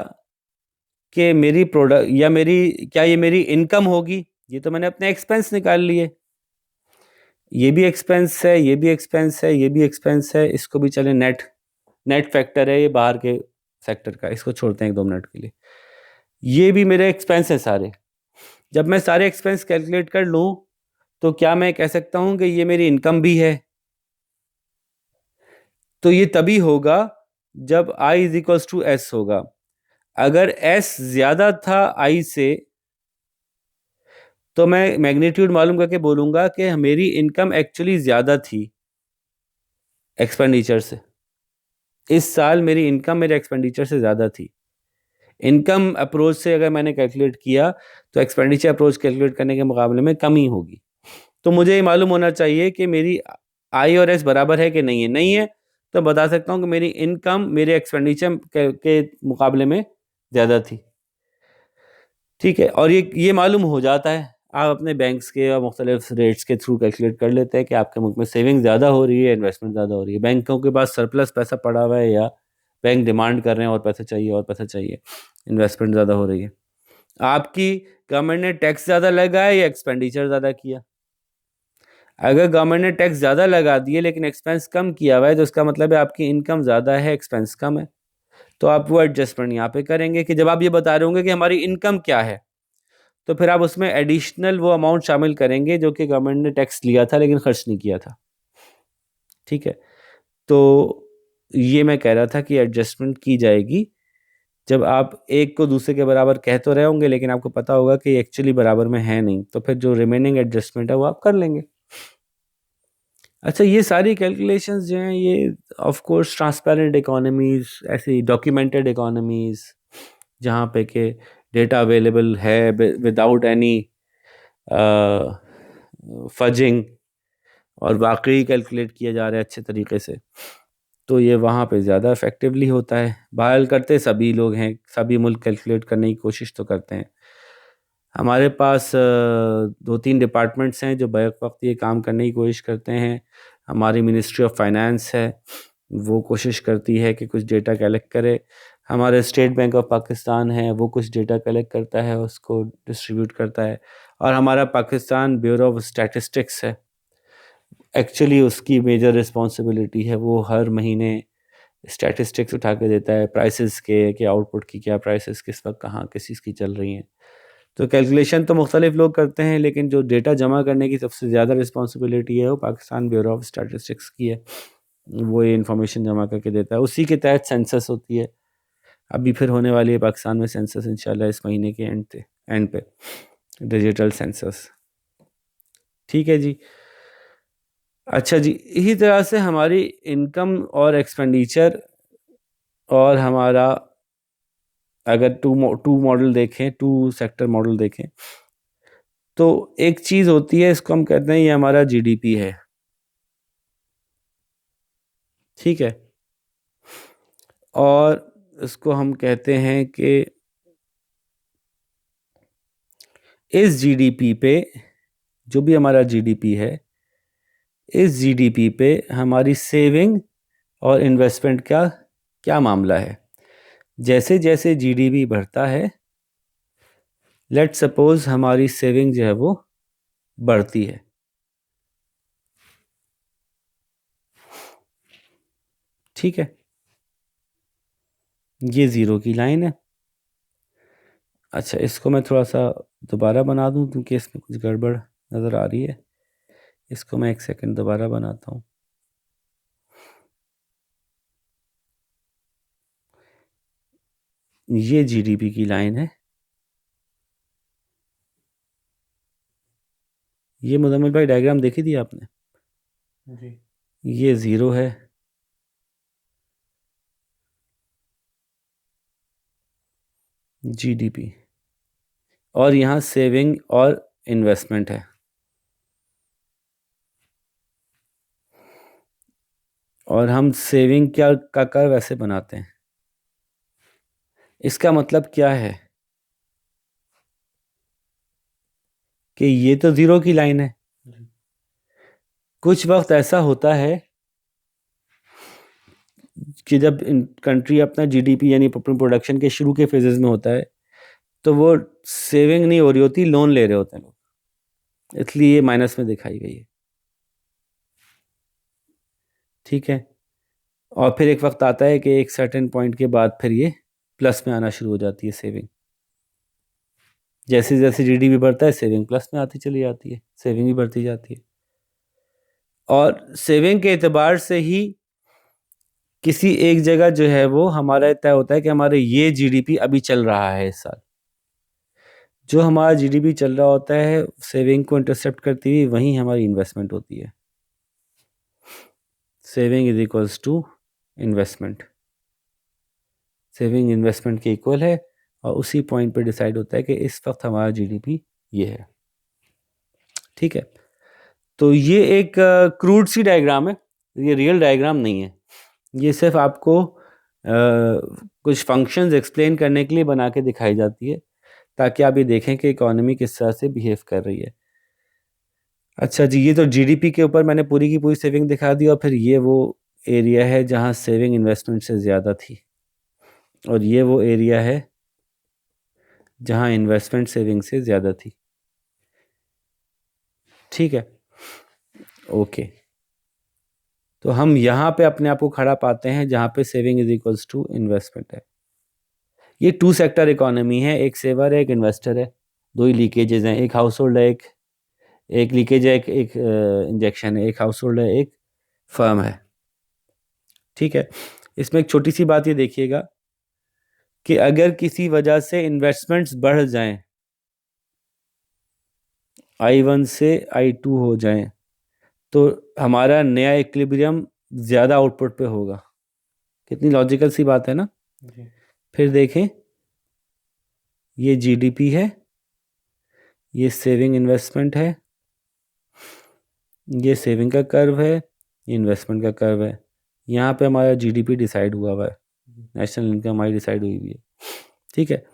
कि मेरी प्रोडक्ट या मेरी क्या ये मेरी इनकम होगी? ये तो मैंने अपने एक्सपेंस निकाल लिए, ये भी एक्सपेंस है, ये भी एक्सपेंस है, ये भी एक्सपेंस है, इसको भी चले नेट फैक्टर है ये बाहर के सेक्टर का, इसको छोड़ते हैं 1-2 मिनट के लिए। ये भी मेरे एक्सपेंस है सारे। जब मैं सारे एक्सपेंस कैलकुलेट कर लूँ तो क्या मैं कह सकता हूँ कि ये मेरी इनकम भी है? तो ये तभी होगा जब I is equals to S होगा। अगर S ज़्यादा था I से तो मैं मैग्नीट्यूड मालूम करके बोलूँगा कि मेरी इनकम एक्चुअली ज़्यादा थी एक्सपेंडिचर से। इस साल मेरी इनकम मेरे एक्सपेंडिचर से ज़्यादा थी, इनकम अप्रोच से अगर मैंने कैलकुलेट किया तो एक्सपेंडिचर अप्रोच कैलकुलेट करने के मुकाबले में कम ही होगी। तो मुझे ये मालूम होना चाहिए कि मेरी आई और एस बराबर है कि नहीं है। नहीं है तो बता सकता हूँ कि मेरी इनकम मेरे एक्सपेंडिचर के मुकाबले में ज़्यादा थी। ठीक है, और ये मालूम हो जाता है, आप अपने बैंक्स के और मुख्तलिफ रेट्स के थ्रू कैलकुलेट कर लेते हैं कि आपके मुल्क में सेविंग ज़्यादा हो रही है, इन्वेस्टमेंट ज़्यादा हो रही है, बैंकों के पास सरप्लस पैसा पड़ा हुआ है या बैंक डिमांड कर रहे हैं और पैसा चाहिए और पैसा चाहिए, इन्वेस्टमेंट ज़्यादा हो रही है। आपकी गवर्नमेंट ने टैक्स ज़्यादा लगाया या एक्सपेंडिचर ज़्यादा किया? अगर गवर्नमेंट ने टैक्स ज़्यादा लगा दिए लेकिन एक्सपेंस कम किया हुआ है तो इसका मतलब है आपकी इनकम ज़्यादा है, एक्सपेंस कम है। तो आप वो एडजस्टमेंट यहाँ पे करेंगे कि जब आप ये बता रहे होंगे कि हमारी इनकम क्या है, तो फिर आप उसमें एडिशनल वो अमाउंट शामिल करेंगे जो कि गवर्नमेंट ने टैक्स लिया था लेकिन खर्च नहीं किया था। ठीक है, तो ये मैं कह रहा था कि एडजस्टमेंट की जाएगी जब आप एक को दूसरे के बराबर कह तो रहे होंगे लेकिन आपको पता होगा कि एक्चुअली बराबर में है नहीं, तो फिर जो रिमेनिंग एडजस्टमेंट है वो आप कर लेंगे। अच्छा, ये सारी कैलकुलेशंस जो हैं ये ऑफ कोर्स ट्रांसपेरेंट इकोनॉमीज, ऐसी डॉक्यूमेंटेड इकोनॉमीज जहाँ पे के डेटा अवेलेबल है विदाउट एनी फजिंग और वाकई कैलकुलेट किया जा रहा है अच्छे तरीके से, तो ये वहाँ पे ज़्यादा इफ़ेक्टिवली होता है। बहरहाल करते सभी लोग हैं, सभी मुल्क कैलकुलेट करने की कोशिश तो करते हैं। हमारे पास 2-3 डिपार्टमेंट्स हैं जो बैक वक्त ये काम करने की कोशिश करते हैं। हमारी मिनिस्ट्री ऑफ फाइनेंस है, वो कोशिश करती है कि कुछ डेटा कलेक्ट करे। हमारे स्टेट बैंक ऑफ पाकिस्तान है, वो कुछ डेटा कलेक्ट करता है, उसको डिस्ट्रीब्यूट करता है। और हमारा पाकिस्तान ब्यूरो ऑफ स्टैटिस्टिक्स है, एक्चुअली उसकी मेजर रिस्पॉन्सिबिलिटी है, वो हर महीने स्टैटिस्टिक्स उठा के देता है प्राइसेस के, कि आउटपुट की क्या प्राइसेस किस वक्त कहाँ किस चीज़ की चल रही हैं। तो कैलकुलेशन तो मुख्तलिफ लोग करते हैं लेकिन जो डेटा जमा करने की सबसे ज़्यादा रिस्पॉन्सिबिलिटी है वो पाकिस्तान ब्यूरो ऑफ स्टैटिस्टिक्स की है। वो ये इन्फॉर्मेशन जमा करके देता है, उसी के तहत सेंसस होती है। अभी फिर होने वाली है पाकिस्तान में सेंसस इंशाल्लाह इस महीने के एंड पे डिजिटल सेंसस। ठीक है जी। अच्छा जी, इसी तरह से हमारी इनकम और एक्सपेंडिचर और हमारा अगर टू मॉडल देखें, टू सेक्टर मॉडल देखें, तो एक चीज़ होती है, इसको हम कहते हैं ये हमारा जीडीपी है। ठीक है, और इसको हम कहते हैं कि इस जीडीपी पे, जो भी हमारा जीडीपी है, इस जीडीपी पे हमारी सेविंग और इन्वेस्टमेंट का क्या मामला है। जैसे जैसे जीडीपी बढ़ता है, लेट सपोज हमारी सेविंग जो है वो बढ़ती है। ठीक है, ये ज़ीरो की लाइन है। अच्छा, इसको मैं थोड़ा सा दोबारा बना दूं क्योंकि इसमें कुछ गड़बड़ नज़र आ रही है। इसको मैं एक सेकंड दोबारा बनाता हूँ। ये जीडीपी की लाइन है। ये मुजम्मिल भाई डायग्राम देखी थी आपने? जी। ये ज़ीरो है, जीडीपी, और यहाँ सेविंग और इन्वेस्टमेंट है। और हम सेविंग क्या का कर वैसे बनाते हैं। इसका मतलब क्या है कि ये तो ज़ीरो की लाइन है। जी। कुछ वक्त ऐसा होता है कि जब कंट्री अपना जीडीपी यानी अपनी प्रोडक्शन के शुरू के फेजेस में होता है, तो वो सेविंग नहीं हो रही होती, लोन ले रहे होते हैं लोग, इसलिए ये माइनस में दिखाई गई है। ठीक है, और फिर एक वक्त आता है कि एक सर्टेन पॉइंट के बाद फिर ये प्लस में आना शुरू हो जाती है सेविंग। जैसे जैसे जीडीपी बढ़ता है सेविंग प्लस में आती चली जाती है, सेविंग भी बढ़ती जाती है। और सेविंग के एतबार से ही किसी एक जगह जो है वो हमारा तय होता है कि हमारे ये जीडीपी अभी चल रहा है इस साल। जो हमारा जीडीपी चल रहा होता है सेविंग को इंटरसेप्ट करती हुई वहीं हमारी इन्वेस्टमेंट होती है। Saving is equals to investment, saving investment के इक्वल है। और उसी पॉइंट पे डिसाइड होता है कि इस वक्त हमारा जीडीपी ये है। ठीक है, तो ये एक क्रूड सी डायग्राम है, ये रियल डायग्राम नहीं है, ये सिर्फ आपको कुछ फंक्शंस एक्सप्लेन करने के लिए बना के दिखाई जाती है ताकि आप ये देखें कि इकोनॉमी किस तरह से बिहेव कर रही है। अच्छा जी, ये तो जीडीपी के ऊपर मैंने पूरी की पूरी सेविंग दिखा दी, और फिर ये वो एरिया है जहां सेविंग इन्वेस्टमेंट से ज़्यादा थी, और ये वो एरिया है जहां इन्वेस्टमेंट सेविंग से ज़्यादा थी। ठीक है, ओके, तो हम यहाँ पे अपने आप को खड़ा पाते हैं जहाँ पे saving is equals to investment है। ये टू सेक्टर इकोनॉमी है, एक सेवर है, एक इन्वेस्टर है, दो ही लीकेजेस हैं, एक हाउस होल्ड है, एक लीकेज है, एक इंजेक्शन है, एक हाउस होल्ड है, एक फर्म है। ठीक है, इसमें एक छोटी सी बात ये देखिएगा कि अगर किसी वजह से इन्वेस्टमेंट्स बढ़ जाएं, I1 से I2 हो जाएं, तो हमारा नया इक्विलिब्रियम ज़्यादा आउटपुट पे होगा। कितनी लॉजिकल सी बात है ना। जी। फिर देखें, ये जीडीपी है, ये सेविंग इन्वेस्टमेंट है, ये सेविंग का कर्व है, ये इन्वेस्टमेंट का कर्व है। यहाँ पे हमारा जीडीपी डिसाइड हुआ हुआ है, नेशनल इनकम हमारी डिसाइड हुई हुई है। ठीक है,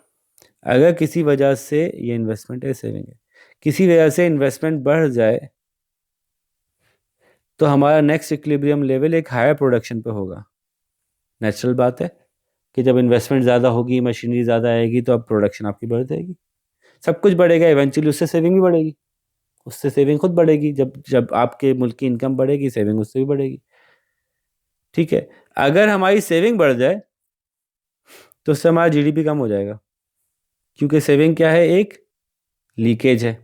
अगर किसी वजह से ये इन्वेस्टमेंट है, सेविंग है, किसी वजह से इन्वेस्टमेंट बढ़ जाए तो हमारा नेक्स्ट इक्विलिब्रियम लेवल एक हायर प्रोडक्शन पे होगा। नेचुरल बात है कि जब इन्वेस्टमेंट ज़्यादा होगी, मशीनरी ज़्यादा आएगी, तो अब प्रोडक्शन आपकी बढ़ जाएगी, सब कुछ बढ़ेगा, इवेंचुअली उससे सेविंग भी बढ़ेगी, उससे सेविंग खुद बढ़ेगी। जब जब आपके मुल्क की इनकम बढ़ेगी, सेविंग उससे भी बढ़ेगी। ठीक है, अगर हमारी सेविंग बढ़ जाए तो उससे हमारा जीडीपी कम हो जाएगा, क्योंकि सेविंग क्या है, एक लीकेज है।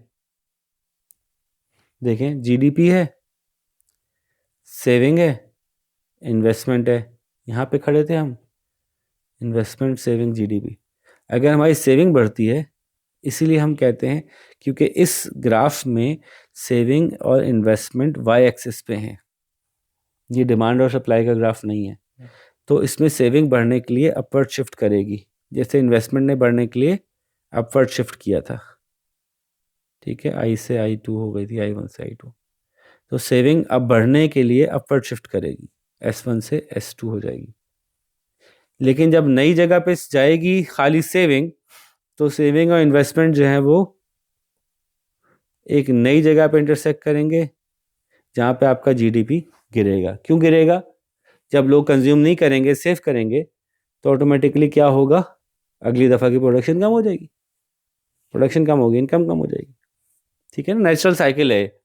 देखें, जीडीपी है, सेविंग है, इन्वेस्टमेंट है, यहाँ पे खड़े थे हम, इन्वेस्टमेंट सेविंग जीडीपी। अगर हमारी सेविंग बढ़ती है, इसीलिए हम कहते हैं, क्योंकि इस ग्राफ में सेविंग और इन्वेस्टमेंट वाई एक्सिस पे हैं, ये डिमांड और सप्लाई का ग्राफ नहीं है, तो इसमें सेविंग बढ़ने के लिए अपवर्ड शिफ्ट करेगी, जैसे इन्वेस्टमेंट ने बढ़ने के लिए अपवर्ड शिफ्ट किया था। ठीक है, I से I2 हो गई थी, I1 से I2, तो सेविंग अब बढ़ने के लिए अपवर्ड शिफ्ट करेगी, S1 से S2 हो जाएगी। लेकिन जब नई जगह पे जाएगी खाली सेविंग, तो सेविंग और इन्वेस्टमेंट जो है वो एक नई जगह पे इंटरसेक्ट करेंगे, जहाँ पे आपका जीडीपी गिरेगा। क्यों गिरेगा? जब लोग कंज्यूम नहीं करेंगे, सेव करेंगे, तो ऑटोमेटिकली क्या होगा, अगली दफ़ा की प्रोडक्शन कम हो जाएगी, प्रोडक्शन कम होगी, इनकम कम हो जाएगी। ठीक है ना, नेचुरल साइकिल है।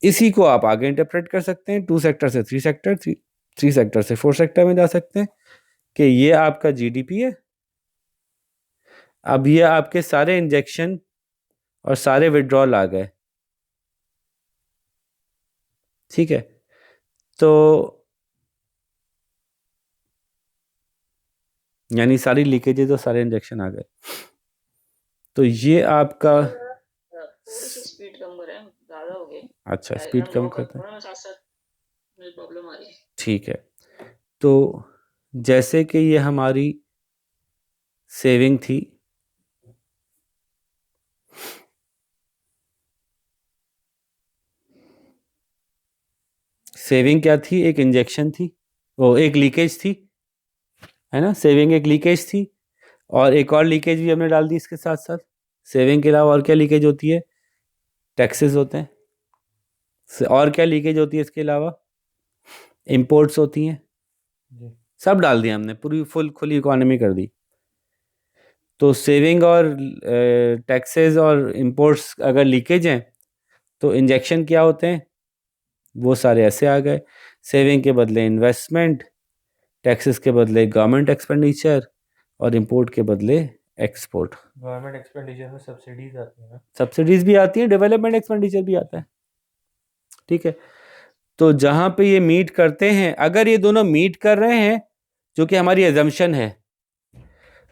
इसी को आप आगे इंटरप्रेट कर सकते हैं, 2 सेक्टर से 3 सेक्टर, 3 सेक्टर से 4 सेक्टर में जा सकते हैं कि ये आपका जीडीपी है। अब ये आपके सारे इंजेक्शन और सारे विड्रॉल आ गए। ठीक है, तो यानी सारी लीकेजेस और सारे इंजेक्शन आ गए, तो ये आपका स्पीड कम करें, ज़्यादा हो गई। अच्छा, स्पीड कम करते हैं, थोड़ा साथ-साथ मुझे प्रॉब्लम आ रही है। ठीक है। तो जैसे कि ये हमारी सेविंग थी, सेविंग क्या थी, एक इंजेक्शन थी, वो एक लीकेज थी, है ना, सेविंग एक लीकेज थी, और एक और लीकेज भी हमने डाल दी इसके साथ साथ। सेविंग के अलावा और क्या लीकेज होती है, टैक्सेस होते हैं। और क्या लीकेज होती है इसके अलावा, इंपोर्ट्स होती हैं, सब डाल दिया हमने, पूरी फुल खुली इकोनॉमी कर दी। तो सेविंग और टैक्सेस और इंपोर्ट्स अगर लीकेज हैं, तो इंजेक्शन क्या होते हैं, वो सारे ऐसे आ गए, सेविंग के बदले इन्वेस्टमेंट, टैक्सेस के बदले गवर्नमेंट एक्सपेंडिचर, और इंपोर्ट के बदले एक्सपोर्ट। गवर्नमेंट एक्सपेंडिचर में सब्सिडीज आती हैं, सब्सिडीज भी आती हैं, डेवलपमेंट एक्सपेंडिचर भी आता है। ठीक है, तो जहाँ पे ये मीट करते हैं, अगर ये दोनों मीट कर रहे हैं, जो कि हमारी एजम्पशन है,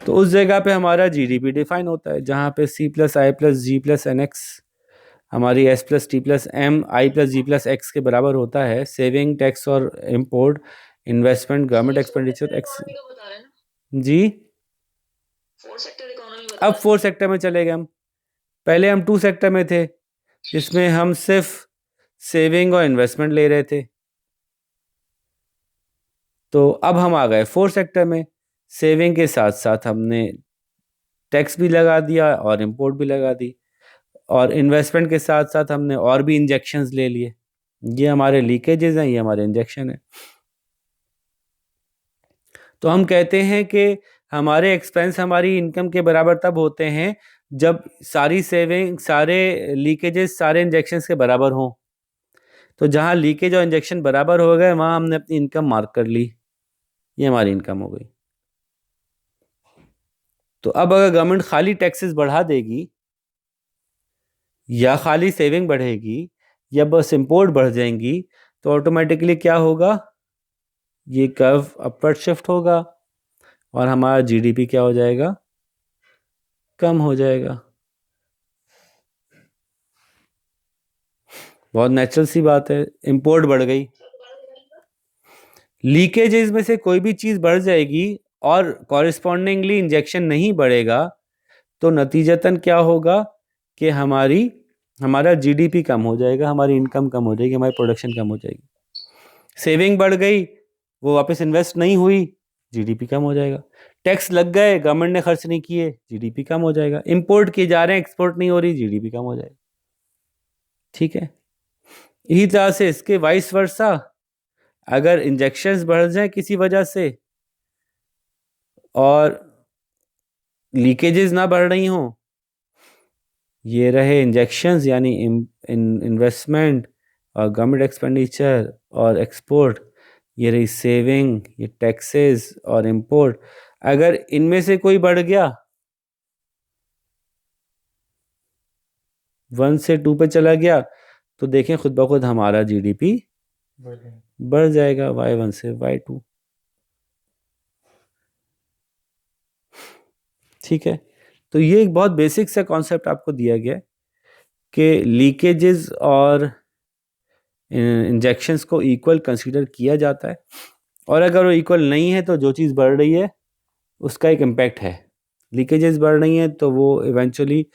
तो उस जगह पे हमारा जीडीपी डिफाइन होता है, जहाँ पे C+I+G+NX हमारी S+T+M I+G+X के बराबर होता है। सेविंग, टैक्स और import, investment, government expenditure, X. जी। 4 सेक्टर इकोनॉमी अब बता 4 सेक्टर में चले गए हम। पहले हम 2 सेक्टर में थे, जिसमें हम सिर्फ सेविंग और इन्वेस्टमेंट ले रहे थे। तो अब हम आ गए 4 सेक्टर में। सेविंग के साथ साथ हमने टैक्स भी लगा दिया और इंपोर्ट भी लगा दी, और इन्वेस्टमेंट के साथ साथ हमने और भी इंजेक्शंस ले लिए। ये हमारे लीकेजेस हैं, ये हमारे इंजेक्शन है। तो हम कहते हैं कि हमारे एक्सपेंस हमारी इनकम के बराबर तब होते हैं जब सारी सेविंग, सारे लीकेजेस, सारे इंजेक्शंस के बराबर हों। तो जहाँ लीकेज और इंजेक्शन बराबर हो गए, वहाँ हमने अपनी इनकम मार्क कर ली, ये हमारी इनकम हो गई। तो अब अगर गवर्नमेंट खाली टैक्सेस बढ़ा देगी, या खाली सेविंग बढ़ेगी, या बस इंपोर्ट बढ़ जाएंगी, तो ऑटोमेटिकली क्या होगा, ये कर्व अपवर्ड शिफ्ट होगा और हमारा जीडीपी क्या हो जाएगा, कम हो जाएगा। बहुत नेचुरल सी बात है। इंपोर्ट बढ़ गई, लीकेजेस में से कोई भी चीज़ बढ़ जाएगी और कॉरिस्पॉन्डिंगली इंजेक्शन नहीं बढ़ेगा, तो नतीजतन क्या होगा कि हमारा जीडीपी कम हो जाएगा, हमारी इनकम कम हो जाएगी, हमारी प्रोडक्शन कम हो जाएगी। सेविंग बढ़ गई, वो वापस इन्वेस्ट नहीं हुई, जीडीपी कम हो जाएगा। टैक्स लग गए, गवर्नमेंट ने खर्च नहीं किए, जीडीपी कम हो जाएगा। इंपोर्ट किए जा रहे हैं, एक्सपोर्ट नहीं हो रही, जीडीपी कम हो जाएगा। ठीक है। इसी तरह से इसके वाइस वर्सा, अगर इंजेक्शंस बढ़ जाए किसी वजह से और लीकेजेस ना बढ़ रही हों, ये रहे इंजेक्शंस यानी इन्वेस्टमेंट और गवर्नमेंट एक्सपेंडिचर और एक्सपोर्ट, ये रही सेविंग, ये टैक्सेस और इंपोर्ट, अगर इनमें से कोई बढ़ गया, 1 से 2 पे चला गया, तो देखें खुद ब खुद हमारा जीडीपी बढ़ जाएगा, y1 से y2। ठीक है। तो ये एक बहुत बेसिक सा कॉन्सेप्ट आपको दिया गया है कि लीकेजेस और इंजेक्शंस को इक्वल कंसीडर किया जाता है, और अगर वो इक्वल नहीं है तो जो चीज़ बढ़ रही है उसका एक इम्पैक्ट है। लीकेजेस बढ़ रही हैं तो वो इवेंचुअली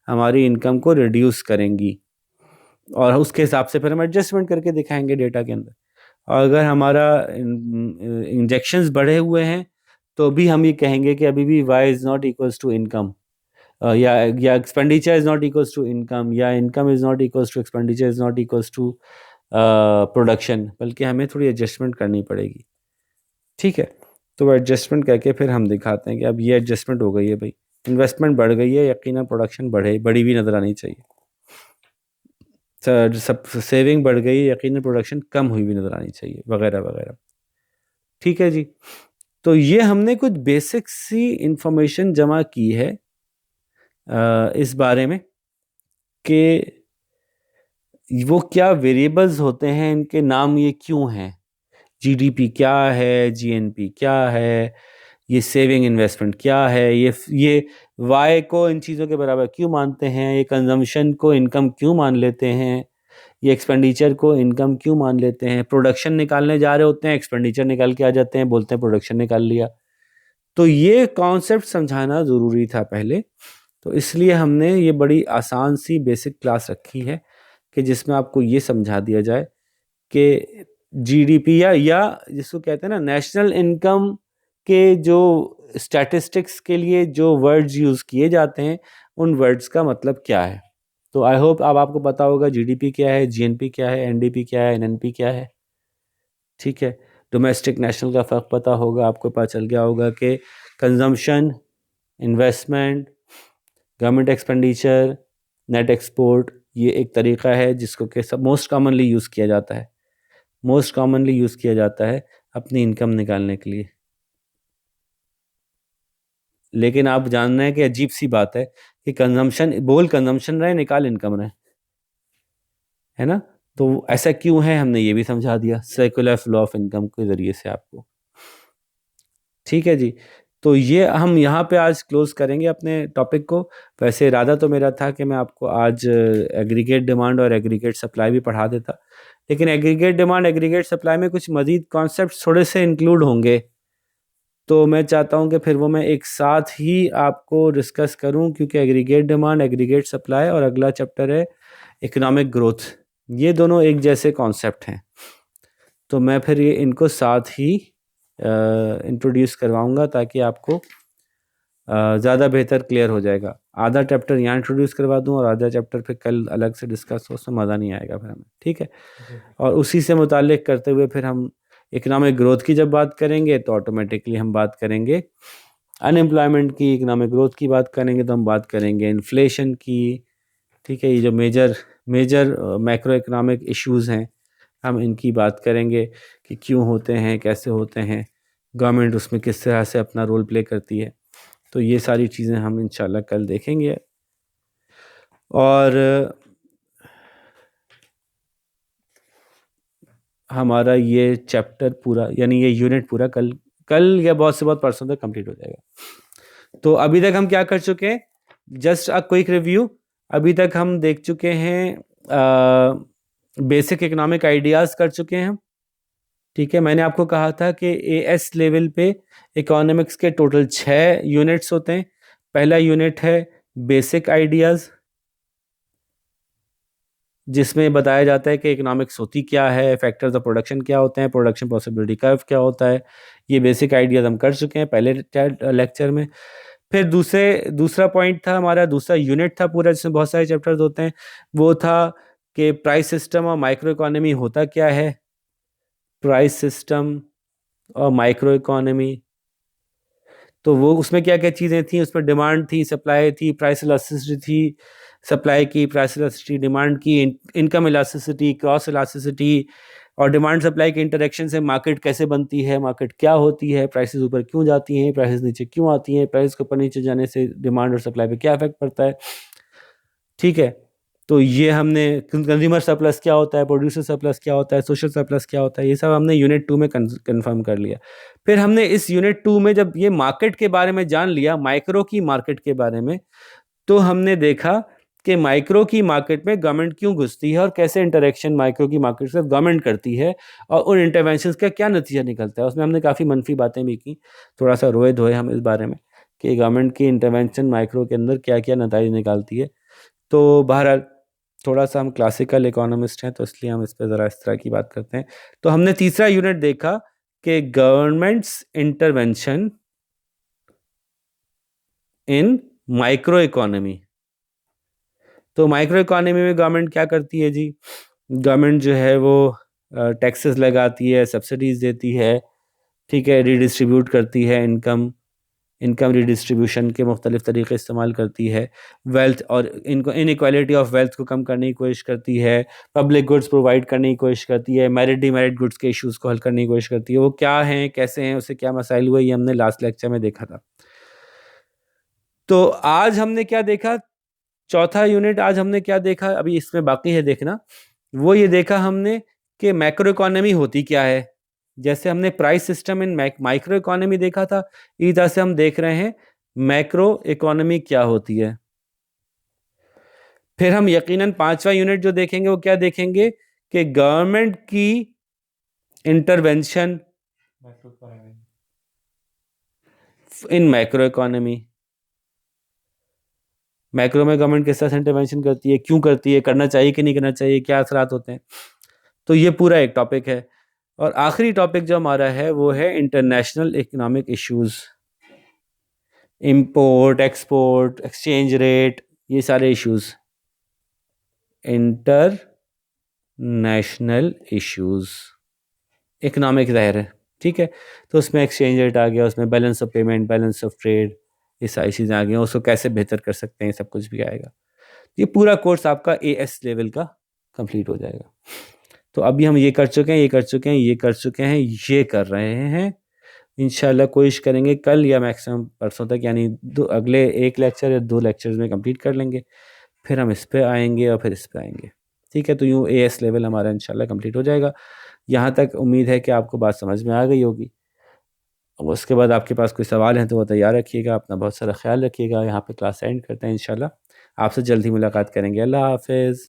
हमारी इनकम को रिड्यूस करेंगी, और उसके हिसाब से फिर हम एडजस्टमेंट करके दिखाएंगे डेटा के अंदर। और अगर हमारा इंजेक्शंस बढ़े हुए हैं, तो भी हम ये कहेंगे कि अभी भी y is not equals to income, या expenditure is not equals to income, या income is not equals to expenditure is not equals to production, बल्कि हमें थोड़ी एडजस्टमेंट करनी पड़ेगी। ठीक है। तो एडजस्टमेंट करके फिर हम दिखाते हैं कि अब ये एडजस्टमेंट हो गई है भाई, इन्वेस्टमेंट बढ़ गई है, यकीनन प्रोडक्शन बड़ी भी नज़र आनी चाहिए। सब सेविंग बढ़ गई है, यकीनन प्रोडक्शन कम हुई भी नज़र आनी चाहिए, वगैरह वगैरह। ठीक है जी। तो ये हमने कुछ बेसिक सी इंफॉर्मेशन जमा की है इस बारे में कि वो क्या वेरिएबल्स होते हैं, इनके नाम ये क्यों हैं, जीडीपी क्या है, जीएनपी क्या है, ये सेविंग इन्वेस्टमेंट क्या है, ये वाई को इन चीज़ों के बराबर क्यों मानते हैं, ये कंजम्पशन को इनकम क्यों मान लेते हैं, ये एक्सपेंडिचर को इनकम क्यों मान लेते हैं, प्रोडक्शन निकालने जा रहे होते हैं, एक्सपेंडिचर निकाल के आ जाते हैं, बोलते हैं प्रोडक्शन निकाल लिया। तो ये कॉन्सेप्ट समझाना ज़रूरी था पहले, तो इसलिए हमने ये बड़ी आसान सी बेसिक क्लास रखी है कि जिसमें आपको ये समझा दिया जाए कि जीडीपी या जिसको कहते हैं ना नेशनल इनकम के जो स्टैटिस्टिक्स के लिए जो वर्ड्स यूज़ किए जाते हैं, उन वर्ड्स का मतलब क्या है। तो आई होप अब आपको पता होगा जीडीपी क्या है, जीएनपी क्या है, एनडीपी क्या है, एनएनपी क्या है। ठीक है। डोमेस्टिक नेशनल का फ़र्क पता होगा, आपको पता चल गया होगा कि consumption, investment, government expenditure, net export, ये एक तरीक़ा है जिसको कि सब मोस्ट कॉमनली यूज़ किया जाता है, मोस्ट कॉमनली यूज़ किया जाता है अपनी इनकम निकालने के लिए। लेकिन आप जान रहे हैं कि अजीब सी बात है कि कंजम्पशन रहे, निकाल इनकम रहे, है ना। तो ऐसा क्यों है, हमने ये भी समझा दिया सर्कुलर फ्लो ऑफ इनकम के ज़रिए से आपको। ठीक है जी। तो ये हम यहाँ पे आज क्लोज़ करेंगे अपने टॉपिक को। वैसे इरादा तो मेरा था कि मैं आपको आज एग्रीगेट डिमांड और एग्रीगेट सप्लाई भी पढ़ा देता, लेकिन एग्रीगेट डिमांड एग्रीगेट सप्लाई में कुछ मज़ीद कॉन्सेप्ट थोड़े से इंक्लूड होंगे, तो मैं चाहता हूँ कि फिर वो मैं एक साथ ही आपको डिस्कस करूँ, क्योंकि एग्रीगेट डिमांड, एग्रीगेट सप्लाई और अगला चैप्टर है इकोनॉमिक ग्रोथ, ये दोनों एक जैसे कॉन्सेप्ट हैं। तो मैं फिर ये इनको साथ ही इंट्रोड्यूस करवाऊँगा ताकि आपको ज़्यादा बेहतर क्लियर हो जाएगा। आधा चैप्टर यहाँ इंट्रोड्यूस करवा दूँ और आधा चैप्टर फिर कल अलग से डिस्कस हो, उसमें मज़ा नहीं आएगा फिर हमें, ठीक है। और उसी से मुताल्लिक करते हुए फिर हम इकोनॉमिक ग्रोथ की जब बात करेंगे तो ऑटोमेटिकली हम बात करेंगे अनएम्प्लॉयमेंट की, इकोनॉमिक ग्रोथ की बात करेंगे तो हम बात करेंगे इन्फ्लेशन की, ठीक है। ये जो मेजर मैक्रो इकोनॉमिक इश्यूज़ हैं हम इनकी बात करेंगे कि क्यों होते हैं, कैसे होते हैं, गवर्नमेंट उसमें किस तरह से अपना रोल प्ले करती है। तो ये सारी चीज़ें हम इंशाल्लाह कल देखेंगे। और हमारा ये चैप्टर पूरा, यानी ये यूनिट पूरा कल या बहुत से बहुत परसों तक कंप्लीट हो जाएगा। तो अभी तक हम क्या कर चुके हैं, जस्ट अ क्विक रिव्यू। अभी तक हम देख चुके हैं बेसिक इकोनॉमिक आइडियाज़ कर चुके हैं हम, ठीक है। मैंने आपको कहा था कि एएस लेवल पे इकोनॉमिक्स के टोटल 6 यूनिट्स होते हैं। पहला यूनिट है बेसिक आइडियाज़, जिसमें बताया जाता है कि इकोनॉमिक्स होती क्या है, फैक्टर्स ऑफ प्रोडक्शन क्या होते हैं, प्रोडक्शन पॉसिबिलिटी कर्व क्या होता है। ये बेसिक आइडियाज़ हम कर चुके हैं पहले लेक्चर में। फिर दूसरा पॉइंट था हमारा, दूसरा यूनिट था पूरा जिसमें बहुत सारे चैप्टर्स होते हैं, वो था कि प्राइस सिस्टम और माइक्रो इकोनॉमी होता क्या है। प्राइस सिस्टम और माइक्रो इकोनॉमी, तो वो उसमें क्या क्या चीज़ें थी, उसमें डिमांड थी, सप्लाई थी, प्राइस इलास्टिसिटी थी, सप्लाई की, प्राइस इलास्टिसिटी, डिमांड की, इनकम इलास्टिसिटी, क्रॉस इलास्टिसिटी, और डिमांड सप्लाई के इंटरेक्शन से मार्केट कैसे बनती है, मार्केट क्या होती है, प्राइसेस ऊपर क्यों जाती हैं, प्राइसेस नीचे क्यों आती हैं, प्राइस के ऊपर नीचे जाने से डिमांड और सप्लाई पे क्या इफेक्ट पड़ता है, ठीक है। तो ये हमने कंज्यूमर सरप्लस क्या होता है, प्रोड्यूसर सरप्लस क्या होता है, सोशल सरप्लस क्या होता है, ये सब हमने यूनिट 2 में कंफर्म कर लिया। फिर हमने इस यूनिट 2 में जब ये मार्केट के बारे में जान लिया, माइक्रो की मार्केट के बारे में, तो हमने देखा कि माइक्रो की मार्केट में गवर्नमेंट क्यों घुसती है और कैसे इंटरेक्शन माइक्रो की मार्केट से गवर्नमेंट करती है और उन इंटरवेंशंस का क्या नतीजा निकलता है। उसमें हमने काफ़ी मनफी बातें भी की, थोड़ा सा रोए धोए हम इस बारे में कि गवर्नमेंट की इंटरवेंशन माइक्रो के अंदर क्या क्या नतीजे निकालती है। तो बहरहाल थोड़ा सा हम क्लासिकल इकोनॉमिस्ट हैं तो इसलिए हम इस पर ज़रा इस तरह की बात करते हैं। तो हमने तीसरा यूनिट देखा कि गवर्नमेंट्स इंटरवेंशन इन माइक्रो इकोनॉमी। तो माइक्रो इकोनॉमी में गवर्नमेंट क्या करती है जी, गवर्नमेंट जो है वो टैक्सेस लगाती है, सब्सिडीज़ देती है, ठीक है, रिडिस्ट्रीब्यूट करती है, इनकम रिडिस्ट्रीब्यूशन के मुख्तलिफ तरीके इस्तेमाल करती है, वेल्थ और इनको इनइक्वालिटी ऑफ वेल्थ को कम करने की कोशिश करती है, पब्लिक गुड्स प्रोवाइड करने की कोशिश करती है, मेरिट डिमेरिट गुड्स के इश्यूज़ को हल करने की कोशिश करती है। वो क्या हैं, कैसे हैं, उससे क्या मसाइल हुए, ये हमने लास्ट लेक्चर में देखा था। तो आज हमने क्या देखा, चौथा यूनिट आज हमने क्या देखा, अभी इसमें बाकी है देखना, वो ये देखा हमने कि मैक्रो इकोनॉमी होती क्या है। जैसे हमने price system in micro economy देखा था, इसी तरह से हम देख रहे हैं मैक्रो इकोनॉमी क्या होती है। फिर हम यकीनन पांचवा यूनिट जो देखेंगे वो क्या देखेंगे कि गवर्नमेंट की इंटरवेंशन इन मैक्रो इकोनॉमी। मैक्रो में गवर्नमेंट किस तरह से इंटरवेंशन करती है, क्यों करती है, करना चाहिए कि नहीं करना चाहिए, क्या असरात होते हैं। तो ये पूरा एक टॉपिक है। और आखिरी टॉपिक जो हमारा है वो है international economic issues, import export, exchange rate, ये सारे इश्यूज, इंटरनेशनल इश्यूज इकोनॉमिक ज़ाहिर है, ठीक है। तो उसमें एक्सचेंज रेट आ गया, उसमें balance of payment, balance of trade, ये सारी चीज़ें आ गई, उसको कैसे बेहतर कर सकते हैं, सब कुछ भी आएगा। ये पूरा कोर्स आपका एएस लेवल का कंप्लीट हो जाएगा। तो अभी हम ये कर चुके हैं, ये कर चुके हैं, ये कर चुके हैं, ये कर रहे हैं। इंशाल्लाह कोशिश करेंगे कल या मैक्सिमम परसों तक, यानी अगले एक लेक्चर या 2 लेक्चर्स में कंप्लीट कर लेंगे। फिर हम इस पे आएंगे और फिर इस पे आएंगे, ठीक है। तो यूँ एएस लेवल हमारा इंशाल्लाह कंप्लीट हो जाएगा। यहाँ तक उम्मीद है कि आपको बात समझ में आ गई होगी। उसके बाद आपके पास कोई सवाल है तो वो तैयार रखिएगा। अपना बहुत सारा ख्याल रखिएगा। यहाँ पे क्लास एंड करते हैं इंशाल्लाह। आपसे जल्द ही मुलाकात करेंगे। अल्लाह हाफ़िज़।